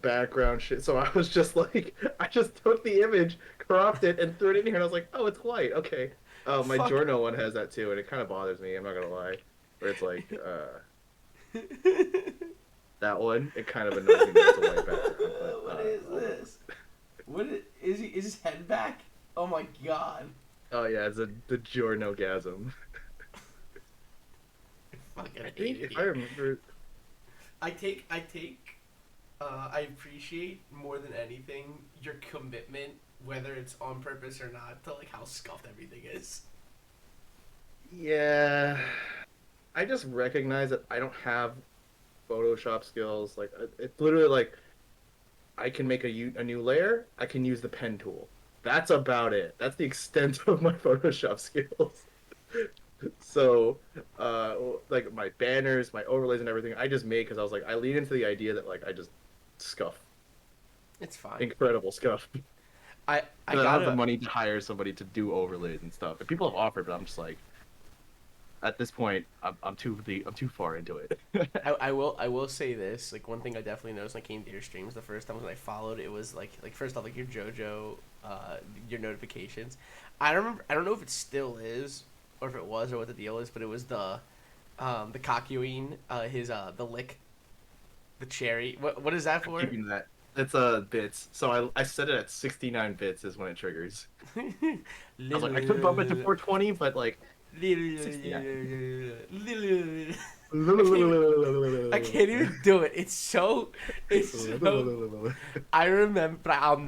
background shit. So I was just like, I just took the image, cropped it, and threw it in here, and I was like, oh, it's white. Okay. My Fuck. journal one has that too, and it kind of bothers me. I'm not gonna lie. Where it's like, that one, it kind of annoys me that it's a white background. But, What is this? What is his head back? Oh my god. Oh yeah, it's the Jornogasm. Fucking I hate think it. if I remember, I appreciate more than anything your commitment, whether it's on purpose or not, to like how scuffed everything is. yeah, I just recognize that I don't have Photoshop skills. Like it's literally like I can make a new layer. I can use the pen tool. That's about it. That's the extent of my Photoshop skills. So, like my banners, my overlays, and everything, I just made because I was like, I lean into the idea that like I just scuff, It's fine. incredible scuff. I I don't have the gotta. money to hire somebody to do overlays and stuff. And people have offered, but I'm just like, at this point, I'm too far into it. I will say this, like one thing I definitely noticed when I came to your streams the first time when I followed, it was like first off like your JoJo your notifications. I don't know if it still is or if it was or what the deal is, but it was the Kakyoin, his the lick, the cherry. What is that for? Keeping that. It's bits. So I set it at 69 bits is when it triggers. I was like, I could bump it to 420, but like 69. I can't even do it. It's so. I remember, but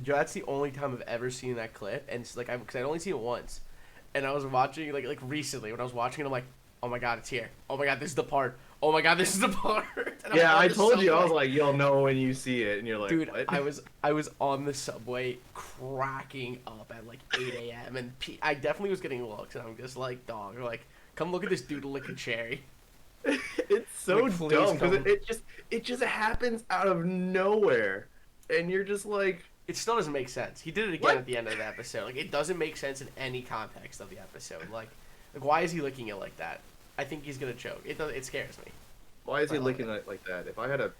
that's the only time I've ever seen that clip, and it's like because I'd only seen it once, and I was watching like recently when I was watching it, I'm like, oh my god, it's here. Oh my god, this is the part. Oh my god, this is the part. Yeah, I told you. I was like, you'll know when you see it, and you're like, dude, what? I was on the subway cracking up at like 8 a.m. and I definitely was getting looks, and I'm just like, dog, like, come look at this dude lick a cherry. It's so Like, please dumb because come. it just happens out of nowhere, and you're just like, It still doesn't make sense. He did it again What? at the end of the episode. Like, it doesn't make sense in any context of the episode. Like why is he licking it like that? I think he's gonna choke. It scares me. why is he I love licking it. it like that? If I had a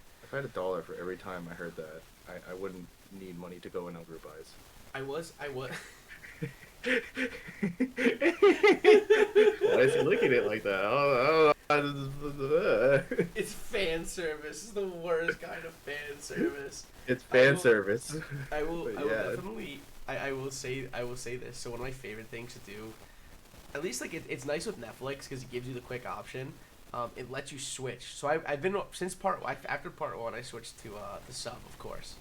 dollar for every time I heard that, I wouldn't need money to go in on group buys. I was. Why is he licking it like that? I don't know. It's fan service. It's the worst kind of fan service. It's I fan will- service. I will But yeah. definitely. I will say this. So one of my favorite things to do, at least like it's nice with Netflix because it gives you the quick option. It lets you switch. So I've been since after part one I switched to the sub, of course.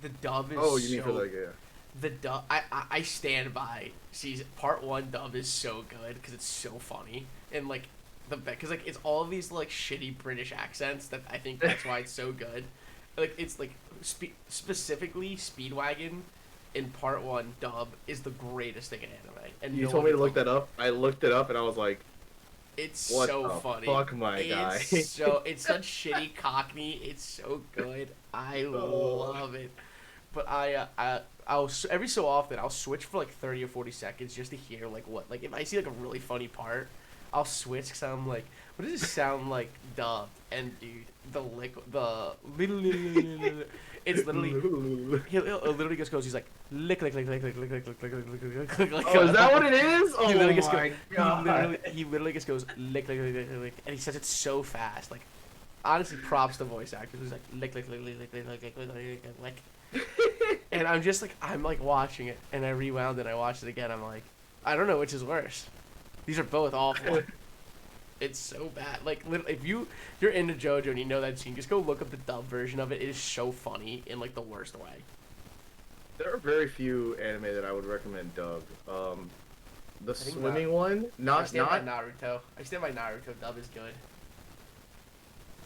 The dub is Oh, you mean so, for like yeah. the dub. I stand by season part one dub is so good because it's so funny and like because like it's all of these like shitty British accents that I think that's why it's so good. Like it's like specifically Speedwagon in part one dub is the greatest thing in anime. And You no told one me to look told that up. I looked it up and I was like, It's what so the funny. fuck, my guy? It's such shitty Cockney. It's so good. I Oh. love it. But I'll every so often I'll switch for like 30 or 40 seconds just to hear like what like if I see like a really funny part, I'll switch because I'm like, what does this sound like dubbed? And dude, it's literally he literally just goes. He's like lick lick lick lick lick lick lick lick lick lick lick lick lick. Oh, is that what it is? Oh He literally just my god. he literally just goes lick lick lick lick lick, and he says it so fast. Like honestly, props to voice actors. He's like lick lick lick lick lick lick lick lick lick lick lick. And I'm just like I'm like watching it, and I rewound and I watched it again. I'm like, I don't know which is worse. These are both awful. It's so bad. Like literally, if you're into JoJo and you know that scene, just go look up the dub version of it. It is so funny in like the worst way. There are very few anime that I would recommend dubbed. The think swimming not. one, I not stand by Naruto. I stand by Naruto. Dub is good.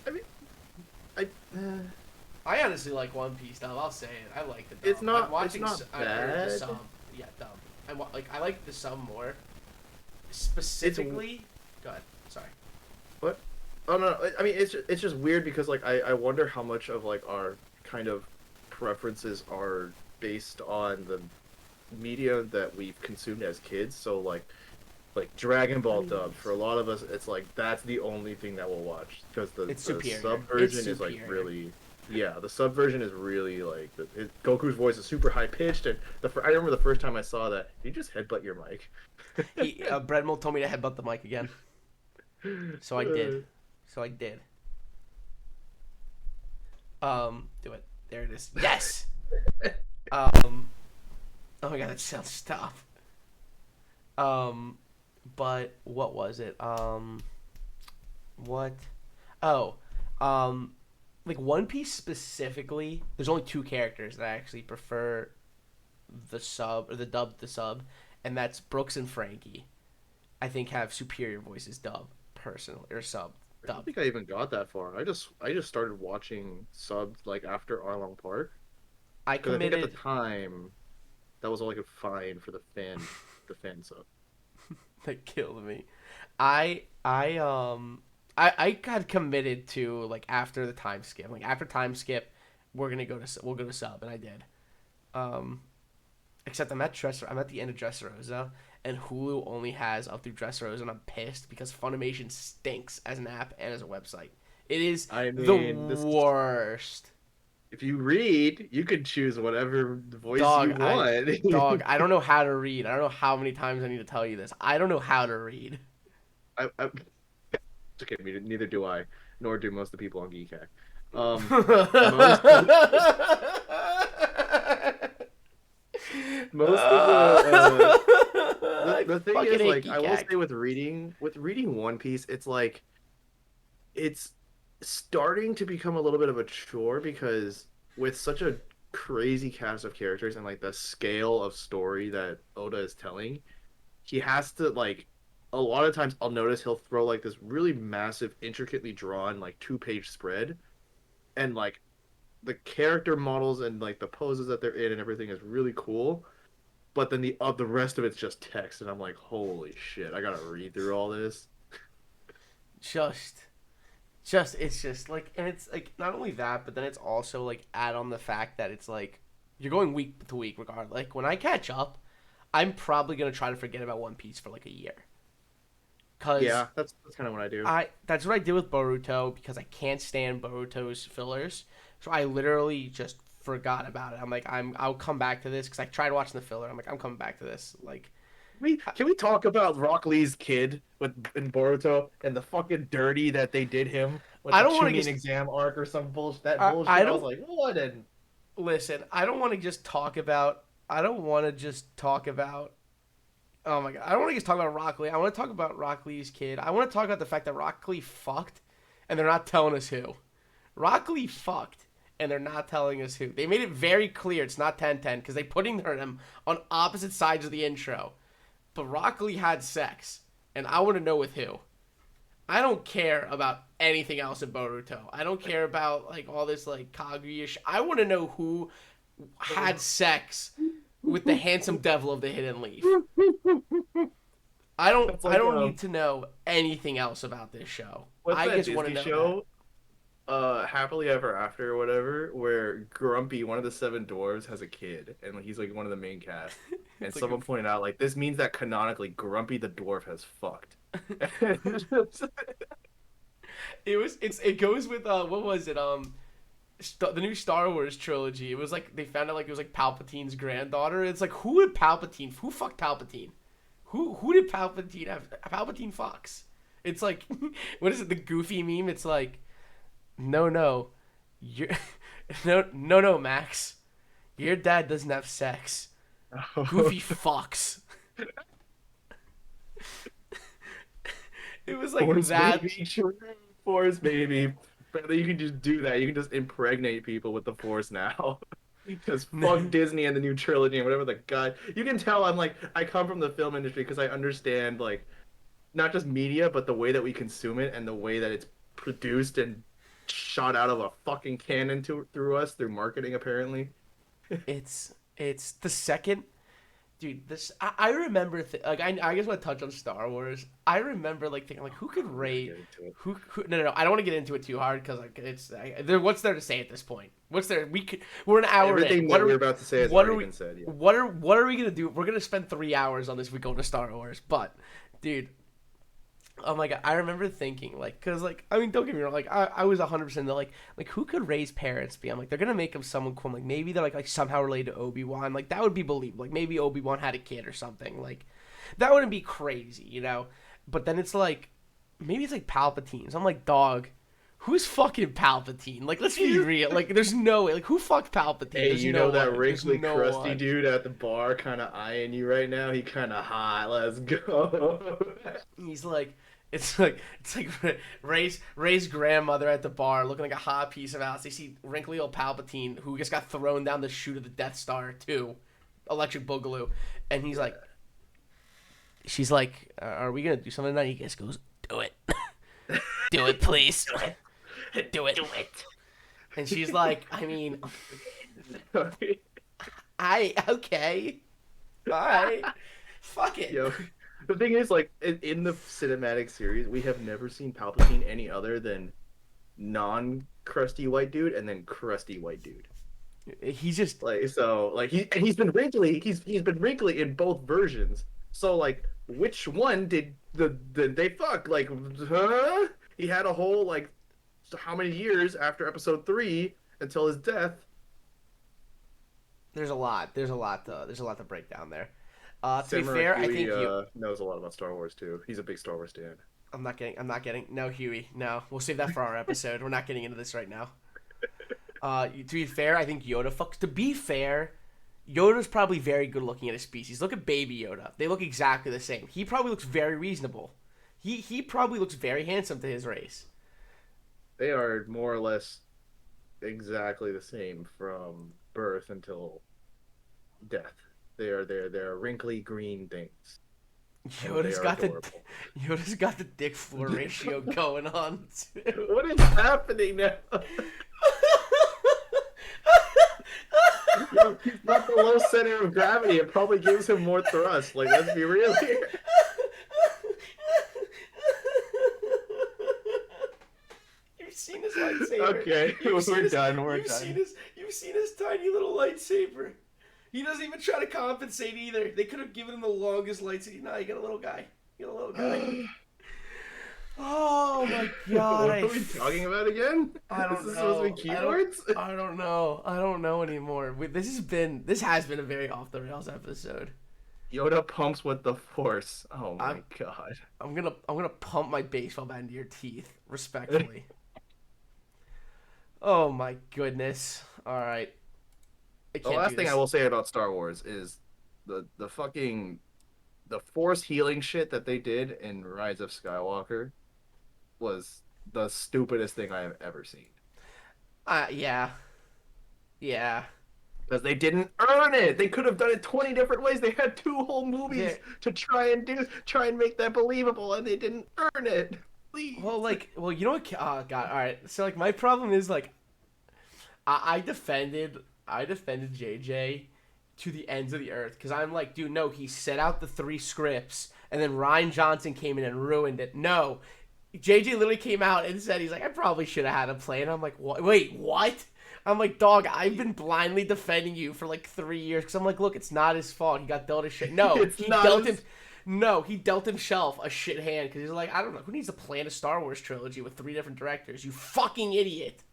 I mean, I. I honestly like One Piece dub. I'll say it. I like the dub. It's not- I'm watching it's not or the bad. sub. Yeah, dub. I like the sub more. Specifically, go ahead. Sorry. Oh no, I mean it's just weird because like I wonder how much of like our kind of preferences are based on the media that we've consumed as kids. So like Dragon I Ball mean, dubbed for a lot of us, it's like that's the only thing that we'll watch because it's the superior. sub It's version is like superior. really. Yeah, the sub version is really like Goku's voice is super high pitched, and I remember the first time I saw that he just headbutt your mic. Bredmel told me to headbutt the mic again, so I did. So I did. Do it. There it is. Yes. Um. Oh my god, that sounds stop. Um, but what was it? What? Oh, um, like One Piece specifically. There's only two characters that I actually prefer the sub or the dub the sub, and that's Brooks and Frankie. I think have superior voices dub personally or sub I don't dub. think I even got that far. I just started watching subbed like after Arlong Park I because I think at the committed. time that was all I could find for the fan sub. That killed me. I got committed to like after the time skip. Like after time skip, we'll go to sub, and I did. Um, except I'm at the end of Dressrosa, and Hulu only has up through Dressrosa, and I'm pissed because Funimation stinks as an app and as a website. It is I the mean, this worst. if you read, you can choose whatever voice Dog, you want. I don't know how to read. I don't know how many times I need to tell you this. I don't know how to read. I okay, neither do I, nor do most of the people on Geek Hack. Most most of I the thing fucking is hate like I will Geekag. say with reading One Piece, it's like it's starting to become a little bit of a chore because with such a crazy cast of characters and like the scale of story that Oda is telling, he has to like a lot of times I'll notice he'll throw like this really massive, intricately drawn like two-page spread and like the character models and like the poses that they're in and everything is really cool. But then the rest of it's just text, and I'm like, holy shit, I gotta read through all this. Just, it's just like, and it's like not only that, but then it's also like add on the fact that it's like you're going week to week regardless. Like when I catch up, I'm probably gonna try to forget about One Piece for like a year, cause Yeah, that's kind of what I do. that's what I did with Boruto because I can't stand Boruto's fillers. So I literally just forgot about it. I'll come back to this because I tried watching the filler. I'm like I'm coming back to this. Like Can we talk about Rock Lee's kid with in Boruto and the fucking dirty that they did him with I the don't want to Chunin just exam arc or some bullshit? That I bullshit. I was don't like, what? And listen. I don't want to just talk about. I don't want to just talk about. Oh my god! I don't want to just talk about Rock Lee. I want to talk about Rock Lee's kid. I want to talk about the fact that Rock Lee fucked, and they're not telling us who. Rock Lee fucked, and they're not telling us who. They made it very clear it's not 10-10 because they putting them on opposite sides of the intro. But Rock Lee had sex, and I want to know with who. I don't care about anything else in Boruto. I don't care about like all this like Kaguya. I want to know who had sex with the handsome devil of the Hidden Leaf. it's I like don't need to know anything else about this show. what's I that just want to Disney know that. show? Happily Ever After or whatever, where Grumpy, one of the seven dwarves, has a kid, and he's like one of the main cast. And It's like someone pointed out, like, this means that canonically Grumpy the dwarf has fucked. it goes with what was it the new Star Wars trilogy. It was like they found out like it was like Palpatine's granddaughter. It's like who fucked Palpatine? Who did Palpatine have? Palpatine fucks. It's like what is it? The Goofy meme. It's like no, you're no, Max. Your dad doesn't have sex. Goofy fucks. It was like Force that. baby, true Force baby. Apparently, you can just do that. You can just impregnate people with the Force now. Because fuck Disney and the new trilogy and whatever the god. You can tell I'm like I come from the film industry because I understand like not just media but the way that we consume it and the way that it's produced and shot out of a fucking cannon through us through marketing apparently. It's the second. Dude, I remember like I just want to touch on Star Wars. I remember like thinking like who could We gotta rate get into it. who no I don't want to get into it too hard because like what's there to say at this point? What's there we're an hour in. Everything that we're about to say has What are already we been said. Yeah. what are we gonna do? We're gonna spend 3 hours on this. We go to Star Wars, but dude, oh my god, I remember thinking like, cause like I mean, don't get me wrong, like I was 100% like who could Rey's parents be? I'm like they're gonna make him someone cool. I'm like maybe they're like somehow related to Obi-Wan. Like that would be believable. Like maybe Obi-Wan had a kid or something. Like that wouldn't be crazy, you know. But then it's like maybe it's like Palpatine. So I'm like dog. Who's fucking Palpatine? Like, let's be real. Like, there's no way. Like, who fucked Palpatine? Hey, There's you no know that way. There's wrinkly, no crusty one. dude at the bar kind of eyeing you right now? He kind of hot. Let's go. He's like, it's like Ray's grandmother at the bar looking like a hot piece of ass. They see wrinkly old Palpatine who just got thrown down the chute of the Death Star too, Electric Boogaloo, and he's like, she's like, are we gonna do something tonight? He just goes, do it, do it, please, do it, and she's like, I mean, okay, all right, fuck it. Yo, the thing is, like, in the cinematic series, we have never seen Palpatine any other than non-crusty white dude and then crusty white dude. He's just Like, so, like, he's been wrinkly. He's been wrinkly in both versions. So, like, which one did they fuck? Like, huh? He had a whole like, how many years after Episode 3 until his death? there's a lot. There's a lot to break down there. To be Samurai fair, I Huey, think knows a lot about Star Wars too. He's a big Star Wars fan. No Huey. No, we'll save that for our episode. We're not getting into this right now. To be fair, I think Yoda fucks. To be fair, Yoda's probably very good looking at his species. Look at Baby Yoda. They look exactly the same. He probably looks very reasonable. He probably looks very handsome to his race. They are more or less exactly the same from birth until death. They're wrinkly green things. And they Yoda's are got adorable. Yoda's got the dick floor ratio going on too. What is happening now? Yo, he's not the low center of gravity. It probably gives him more thrust. Like, let's be real here. You've seen his lightsaber. Okay, we're done. You've seen his tiny little lightsaber. He doesn't even try to compensate either. They could have given him the longest lightsaber. No, you got a little guy. Oh my god! What are we talking about again? I don't This is know. supposed to be keywords? I don't know. I don't know anymore. This has been a very off the rails episode. Yoda pumps with the Force. Oh my god. I'm gonna pump my baseball bat into your teeth, respectfully. Oh my goodness! All right. The last thing I will say about Star Wars is the fucking the Force healing shit that they did in Rise of Skywalker was the stupidest thing I have ever seen. Yeah. Because they didn't earn it. They could have done it 20 different ways. They had 2 whole movies Yeah. to try and make that believable, and they didn't earn it. Please. Well, you know what? Oh god. All right. So like, my problem is like, I defended JJ to the ends of the earth because I'm like, dude, no, he set out the 3 scripts and then Ryan Johnson came in and ruined it. No, JJ literally came out and said he's like, I probably should have had a plan. I'm like, what? Wait, what? I'm like, dog, I've been blindly defending you for like 3 years because I'm like, look, it's not his fault. He got dealt a shit. No, he dealt himself a shit hand because he's like, I don't know, who needs to plan a Star Wars trilogy with 3 different directors? You fucking idiot.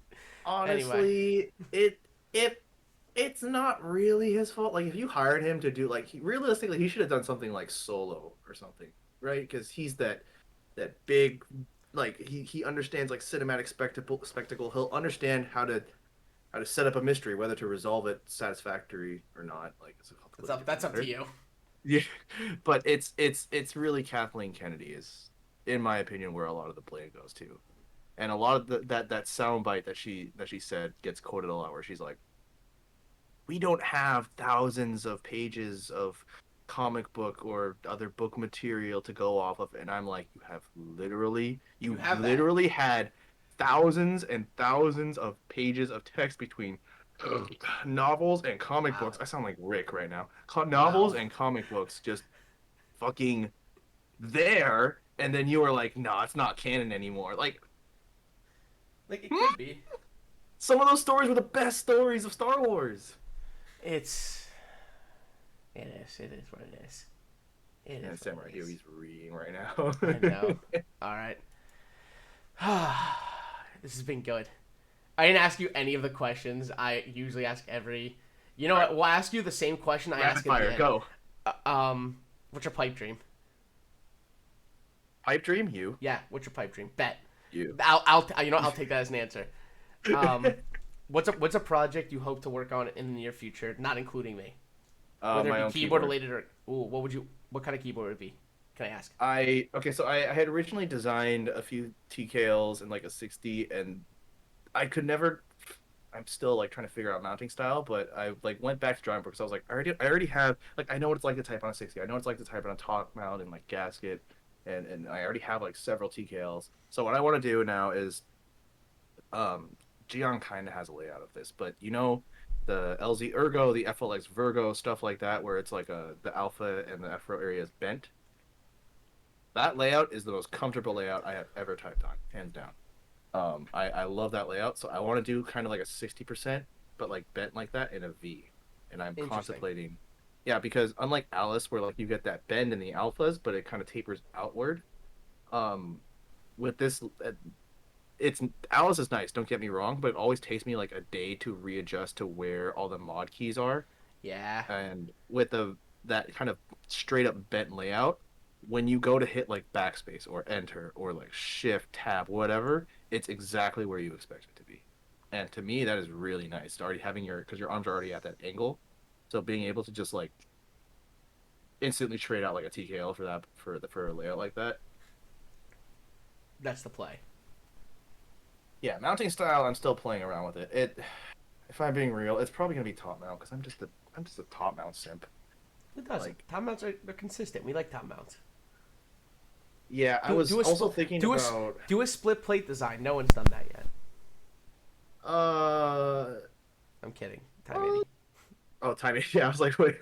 Honestly, it's not really his fault. Like, if you hired him to do, like, realistically, he should have done something like Solo or something, right? Because he's that big, like, he understands like cinematic spectacle. He'll understand how to set up a mystery, whether to resolve it satisfactory or not. Like, That's up to you. Yeah, but it's really Kathleen Kennedy is, in my opinion, where a lot of the blame goes to, and a lot of that soundbite that she said gets quoted a lot, where she's like, we don't have thousands of pages of comic book or other book material to go off of, and I'm like, you literally had thousands and thousands of pages of text between Novels and comic Wow. books. I sound like Rick right now. Novels Wow. and comic books just fucking there, and then you were like, "No, it's not canon anymore." Like, Like it hmm? could be. Some of those stories were the best stories of Star Wars. It's. It is. It is what it is. It And is what Samurai it Hero, is. he's reading right now. I know. All right. This has been good. I didn't ask you any of the questions I usually ask every. You know All right, what? We'll ask you the same question I rapid ask at the fire, end. go. What's your pipe dream? Pipe dream, you. Yeah, what's your pipe dream? Bet. You. I'll take that as an answer. What's a project you hope to work on in the near future, not including me? Whether it My be own keyboard keyboard. related or what kind of keyboard would it be? Can I ask? I had originally designed a few TKLs and like a 60, and I could never. I'm still like trying to figure out mounting style, but I like went back to drawing board because I was like, I already have like I know what it's like to type on a 60. I know what it's like to type on a top mount and like gasket, and I already have like several TKLs. So what I want to do now is, Gion kind of has a layout of this, but you know, the LZ Ergo, the FLX Virgo, stuff like that, where it's like the alpha and the F-row area is bent. That layout is the most comfortable layout I have ever typed on, hands down. I love that layout, so I want to do kind of like a 60%, but like bent like that in a V. And I'm Interesting. contemplating, yeah, because unlike Alice, where like you get that bend in the alphas, but it kind of tapers outward. Um, with this, it's Alice is nice. Don't get me wrong, but it always takes me like a day to readjust to where all the mod keys are. Yeah. And with the that kind of straight up bent layout, when you go to hit like backspace or enter or like shift tab whatever, it's exactly where you expect it to be. And to me, that is really nice. Already having because your arms are already at that angle, so being able to just like instantly trade out like a TKL for that for a layout like that. That's the play. Yeah, mounting style, I'm still playing around with it. If I'm being real, it's probably gonna be top mount because I'm just a top mount simp. It doesn't. Like, Top mounts are they're consistent. We like top mounts. yeah, I Do was do a also split thinking do a about do a split plate design. No one's done that yet. uh I'm kidding. Time uh 80. oh timing. Yeah, I was like, wait.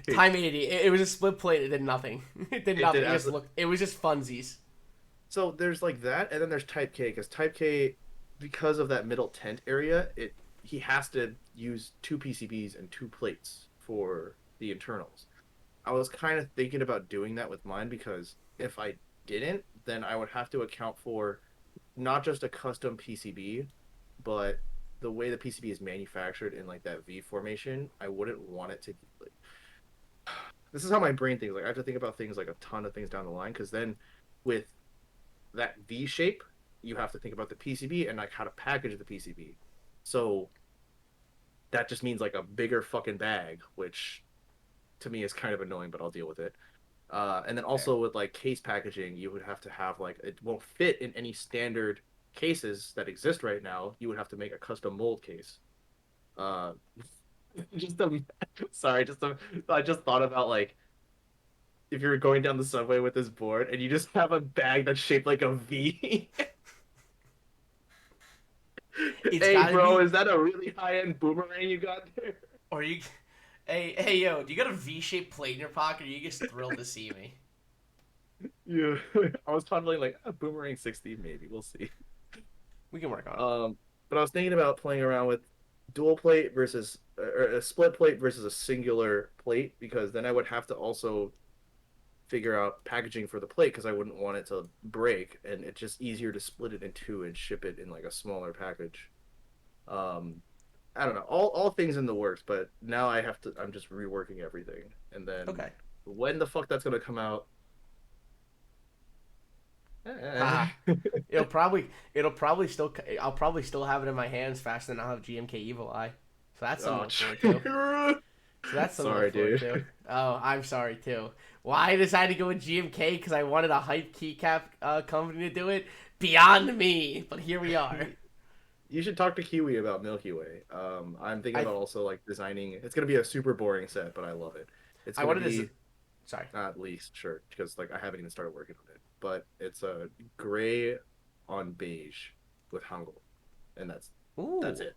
Time 80. It was a split plate. It did nothing. It did It did nothing. It as just looked. It was just funsies. so there's like that, and then there's Type K because Type K, because of that middle tent area, it he has to use two PCBs and two plates for the internals. I was kind of thinking about doing that with mine because if I didn't, then I would have to account for not just a custom PCB, but the way the PCB is manufactured in like that V formation. I wouldn't want it to like, this is how my brain thinks. Like I have to think about things like a ton of things down the line because then with that V shape, you have to think about the PCB and like how to package the PCB. So that just means like a bigger fucking bag, which to me is kind of annoying, but I'll deal with it. And then Fair. also with like case packaging, you would have to have like it won't fit in any standard cases that exist right now. You would have to make a custom mold case. Uh, just sorry, I just thought about like if you're going down the subway with this board and you just have a bag that's shaped like a V. It's Hey, gotta bro, be. is that a really high end boomerang you got there? Or you. Hey, yo, do you got a V-shaped plate in your pocket? Or are you just thrilled to see me? Yeah, I was contemplating like a boomerang 60, maybe we'll see. We can work on it. But I was thinking about playing around with dual plate versus or a split plate versus a singular plate because then I would have to also figure out packaging for the plate because I wouldn't want it to break, and it's just easier to split it in two and ship it in like a smaller package. Um, I don't know, all things in the works, but now I'm just reworking everything, and then Okay. when the fuck that's gonna come out? Haha. Eh. It'll probably still. I'll probably still have it in my hands faster than I'll have GMK Evil Eye. So that's something to Oh, look forward to. So that's something to look sorry, forward dude. to. Oh, I'm sorry too. Why I decided to go with GMK because I wanted a hype keycap company to do it. Beyond me, but here we are. You should talk to Kiwi about Milky Way. I'm thinking I about also like designing. It's gonna be a super boring set, but I love it. It's I gonna wanted to. be Sorry. at least sure because like I haven't even started working on it, but it's a gray on beige with Hangul, and that's Ooh. it.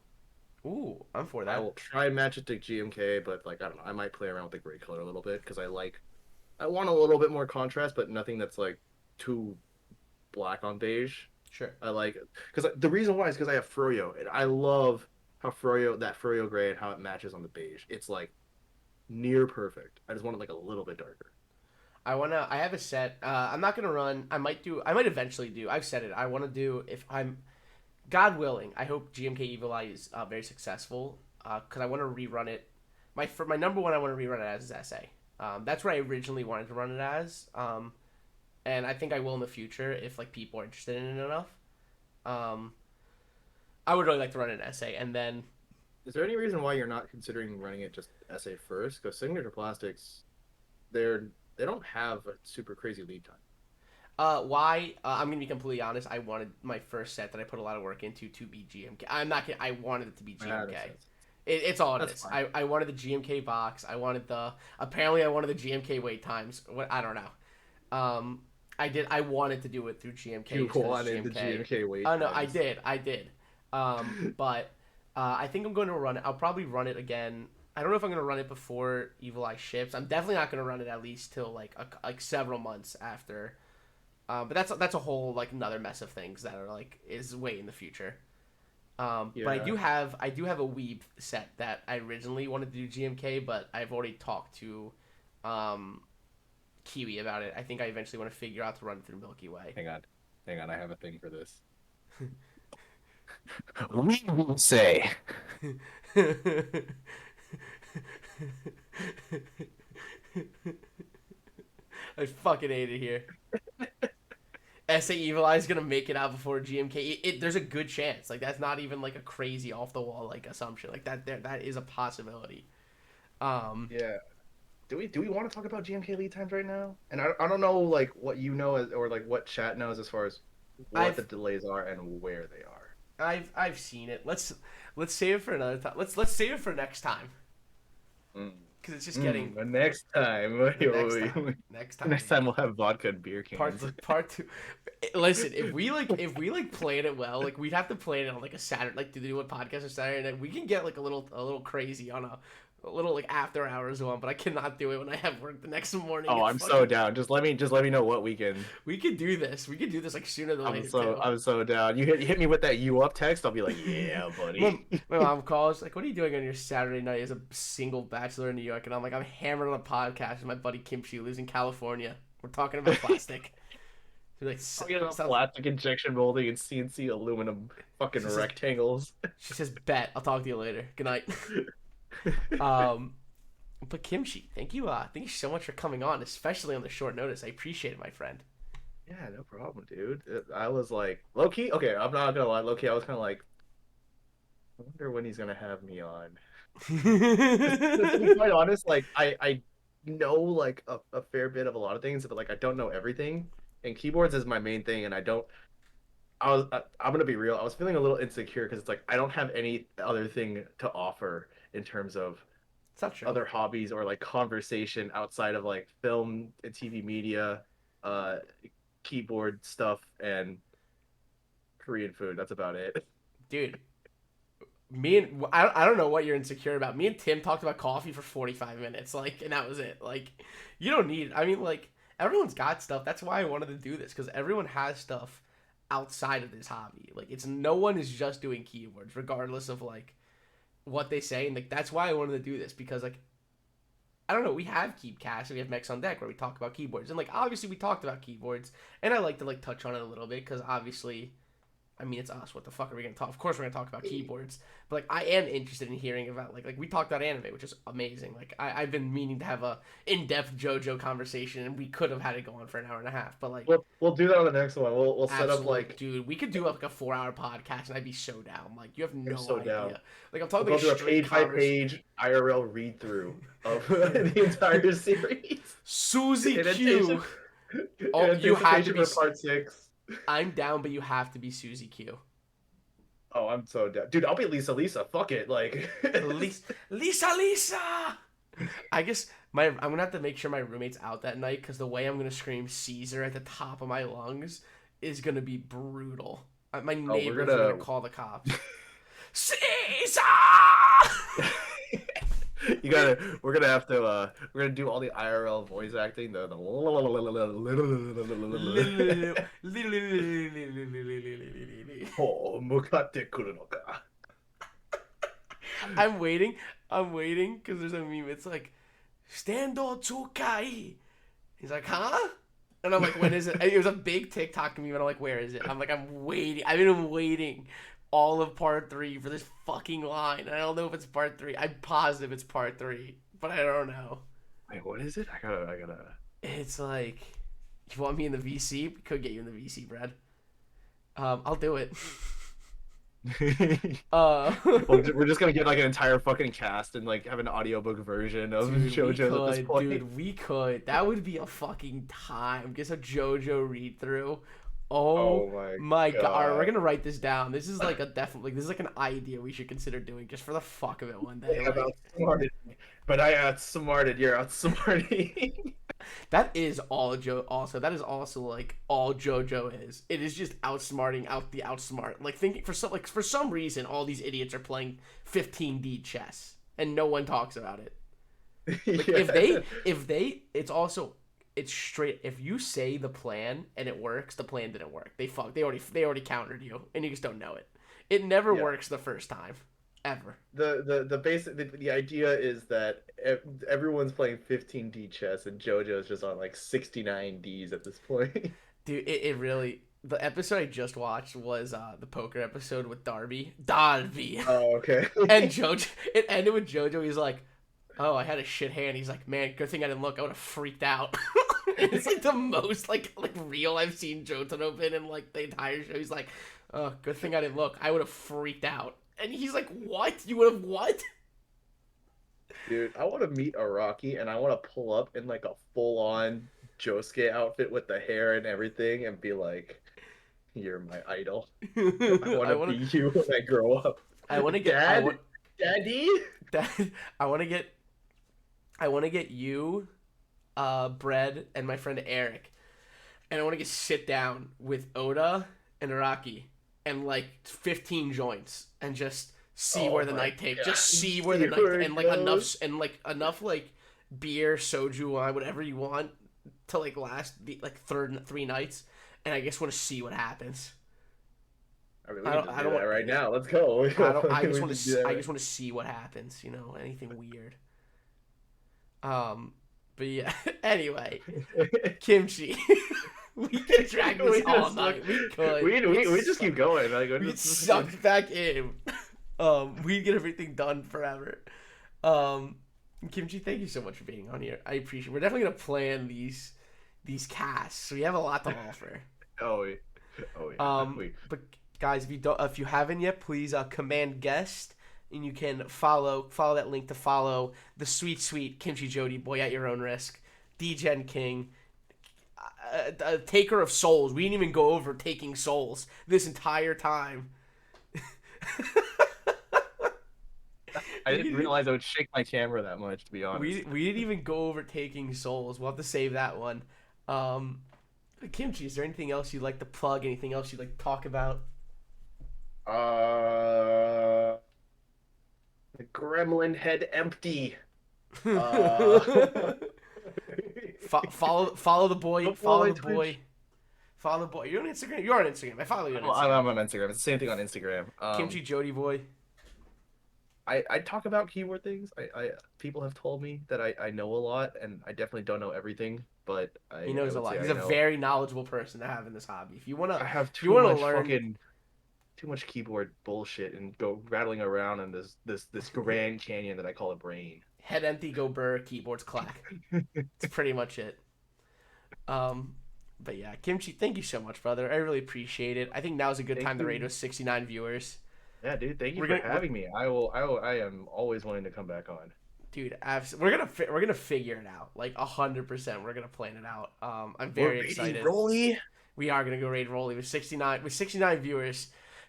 Ooh, I'm for I that. will try and match it to GMK, but like I don't know, I might play around with the gray color a little bit because I want a little bit more contrast, but nothing that's like too black on beige. Sure. I like it because the reason why is because I have Froyo, and I love how Froyo gray and how it matches on the beige. It's like near perfect. I just want it like a little bit darker. I have a set. I'm not gonna run. I might eventually do. I've said it. I want to do if I'm God willing. I hope GMK Evil Eye is very successful. Because I want to rerun it. My number one I want to rerun it as is SA. That's what I originally wanted to run it as. And I think I will in the future if like people are interested in it enough. Um, I would really like to run it in SA, and then Is there any reason why you're not considering running it just SA first? Because Signature Plastics, they're they don't have a super crazy lead time. why? I'm gonna be completely honest. I wanted my first set that I put a lot of work into to be GMK. I'm not kidding. I wanted it to be That GMK. makes sense. It's all it That's is. fine. I wanted the GMK box. I wanted the apparently I wanted the GMK wait times. What I don't know. I did. I wanted to do it through GMK. You just 'cause it's wanted the GMK wait Oh no, I times. did. I did. But I think I'm going to run it. I'll probably run it again. I don't know if I'm going to run it before Evil Eye ships. I'm definitely not going to run it at least till like several months after. But that's a whole like another mess of things that are like is way in the future. But Yeah. I do have a Weeb set that I originally wanted to do GMK, but I've already talked to um, Kiwi about it. I think I eventually want to figure out to run it through Milky Way. Hang on, I have a thing for this. We will say. I fucking hate it here. SA Evil Eye is gonna make it out before GMK. There's a good chance. Like that's not even like a crazy off the wall like assumption. Like that is a possibility. Um, Yeah. Do we want to talk about GMK lead times right now? And I don't know like what you know or like what chat knows as far as what the I've delays are and where they are. I've seen it. Let's save it for another time. Let's save it for next time Mm. because it's just getting The next time, the next time. Next time. next time we'll have vodka and beer cans. Part two. Listen, if we plan it well, like we'd have to plan it on like a Saturday, like to do a podcast on Saturday, and we can get like a little crazy on a little like after hours one, but I cannot do it when I have work the next morning. Oh, It's I'm so fucking- down. Just let me know what weekend. We could do this. We could do this like sooner than I'm later so too. I'm so down. You hit me with that you up text. I'll be like, yeah, buddy. My mom calls like, "What are you doing on your Saturday night as a single bachelor in New York?" And I'm like, "I'm hammered on a podcast with my buddy Kimchi who lives in California. We're talking about plastic." She's like, I'll get sounds- plastic injection molding and CNC aluminum fucking This is- rectangles. she says, "Bet. I'll talk to you later. Good night." But Kimchi, thank you so much for coming on, especially on the short notice. I appreciate it, my friend. Yeah, no problem, dude. I was like, low key. Okay, I'm not gonna lie, low key. I was kind of like, I wonder when he's gonna have me on. To be quite honest, like I know like a fair bit of a lot of things, but like I don't know everything. And keyboards is my main thing, and I don't. I'm gonna be real. I was feeling a little insecure because it's like I don't have any other thing to offer in terms of It's not true. other hobbies or like conversation outside of like film and TV media, uh, keyboard stuff, and Korean food. That's about it. Dude, I don't know what you're insecure about. Me and Tim talked about coffee for 45 minutes, like, and that was it. Like, you don't need. I mean, like, everyone's got stuff. That's why I wanted to do this because everyone has stuff outside of this hobby. Like, it's no one is just doing keyboards, regardless of like what they say, and like that's why I wanted to do this because like I don't know, we have Keepcast and we have Mex on Deck where we talk about keyboards, and like obviously we talked about keyboards, and I like to like touch on it a little bit because obviously I mean, it's us. What the fuck are we gonna talk? Of course, we're gonna talk about keyboards. But like, I am interested in hearing about like we talked about anime, which is amazing. Like, I've been meaning to have a in-depth JoJo conversation, and we could have had it go on for an hour and a half. But like, We'll do that on the next one. We'll set up absolutely, like dude, we could do like a 4-hour podcast, and I'd be so down. Like, you have no so idea. down. Like, I'm talking we'll about do a straight page by conversation. page IRL read through of the entire series. Susie In Q. anticipation- Oh, in you have to anticipation be. for part 6. I'm down, but you have to be Susie Q. Oh, I'm so down, dude. I'll be Lisa. Fuck it, like Lisa. I guess I'm gonna have to make sure my roommate's out that night because the way I'm gonna scream Caesar at the top of my lungs is gonna be brutal. My neighbors are gonna- gonna call the cops. Caesar. We're gonna have to. We're gonna do all the IRL voice acting. The Oh, mukate kuru no ka. I'm waiting. I'm waiting because there's a meme. It's like, Stando Tsukai. He's like, huh? And I'm like, when is it? It was a big TikTok meme, and I'm like, where is it? I'm like, I'm waiting. I've been waiting all of part 3 for this fucking line. And I don't know if it's part 3. I'm positive it's part 3, but I don't know. Wait, what is it? I gotta. It's like, you want me in the VC? We could get you in the VC, Brad. I'll do it. Well, we're just gonna get like an entire fucking cast and like have an audiobook version of JoJo at this point. Dude, we could. That would be a fucking time. Get some JoJo read through. Oh my god. All right, we're gonna write this down. This is like this is like an idea we should consider doing just for the fuck of it one day. I've outsmarted, but I outsmarted. You're outsmarting. That is all that is also like all JoJo is. It is just outsmarting out the outsmart. Like thinking for some reason all these idiots are playing 15D chess and no one talks about it. Like, Yeah. It's straight. If you say the plan and it works, the plan didn't work. They already countered you and you just don't know it. It never works the first time. Ever. The idea is that everyone's playing 15D chess and JoJo's just on like 69Ds at this point. Dude, it really. The episode I just watched was the poker episode with Darby. Darby. Oh, okay. And JoJo. It ended with JoJo. He's like, "Oh, I had a shit hand." He's like, "Man, good thing I didn't look. I would have freaked out." It's like the most like real I've seen Jotaro been in like the entire show. He's like, "Oh, good thing I didn't look. I would have freaked out." And he's like, "What? You would have what?" Dude, I want to meet Araki and I want to pull up in like a full-on Josuke outfit with the hair and everything and be like, "You're my idol. I want to be you when I grow up." I want to get Daddy. Dad, I want to get you, Bread, and my friend Eric, and I want to sit down with Oda and Araki and like 15 joints and just see where the night takes. Just see where the night and like enough like beer, soju, wine, whatever you want to like last the like 3 nights, and I just want to see what happens. I mean, we can do that right now. Let's go. I just want to see what happens. You know, anything weird. But yeah. Anyway, Kimchi. We could drag this all night. We could. We just keep going. Like, we sucked back in. We'd get everything done forever. Kimchi, thank you so much for being on here. I appreciate it. We're definitely gonna plan these casts. We have a lot to offer. Oh yeah. But guys, if you haven't yet, please command guest, and you can follow that link to follow the sweet KimchiJodyBoi at your own risk. Degen King, a taker of souls. We didn't even go over taking souls this entire time. I didn't realize I would shake my camera that much, to be honest. We didn't even go over taking souls. We'll have to save that one. Kimchi, is there anything else you'd like to plug? Anything else you'd like to talk about? The gremlin head empty. Follow the boy. Follow the boy. Follow the boy. You're on Instagram. You're on Instagram. I follow you on Instagram. I'm on Instagram. It's the same thing on Instagram. KimchiJodyBoi. I talk about keyword things. People have told me that I know a lot, and I definitely don't know everything, but he knows a lot. He's a very knowledgeable person to have in this hobby. If you wanna, I have too much keyboard bullshit and go rattling around in this Grand Canyon that I call a brain. Head empty, go burr, keyboards clack. It's pretty much it. But yeah, Kimchi, thank you so much, brother. I really appreciate it. I think now's a good time to rate us 69 viewers. Yeah, dude, thank you for having me. I am always wanting to come back on. Dude, we're gonna figure it out. Like 100%, we're gonna plan it out. I'm very excited. Rolly. We are gonna go raid Rolly with 69 viewers.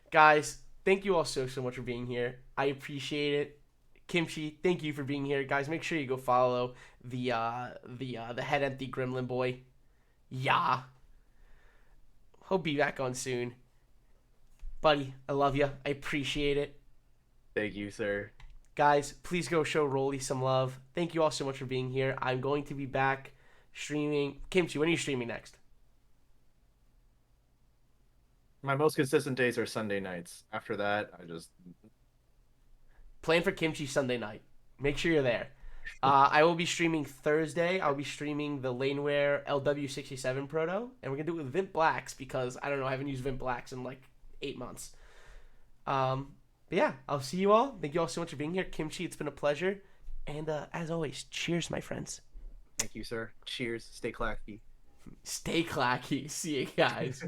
Guys, thank you all so much for being here. I appreciate it. Kimchi, thank you for being here. Guys, make sure you go follow the head empty gremlin boy. Yeah. He'll be back on soon. Buddy, I love you. I appreciate it. Thank you, sir. Guys, please go show Rolly some love. Thank you all so much for being here. I'm going to be back streaming. Kimchi, when are you streaming next? My most consistent days are Sunday nights. After that, I just Plan for Kimchi Sunday night. Make sure you're there. I will be streaming Thursday. I'll be streaming the Laneware LW67 Proto, and we're gonna do it with Vimp Blacks because I don't know, I haven't used Vimp Blacks in like 8 months. But yeah, I'll see you all. Thank you all so much for being here. Kimchi, it's been a pleasure. And as always, cheers, my friends. thank you, sir. Cheers. Stay clacky. Stay clacky. See you guys.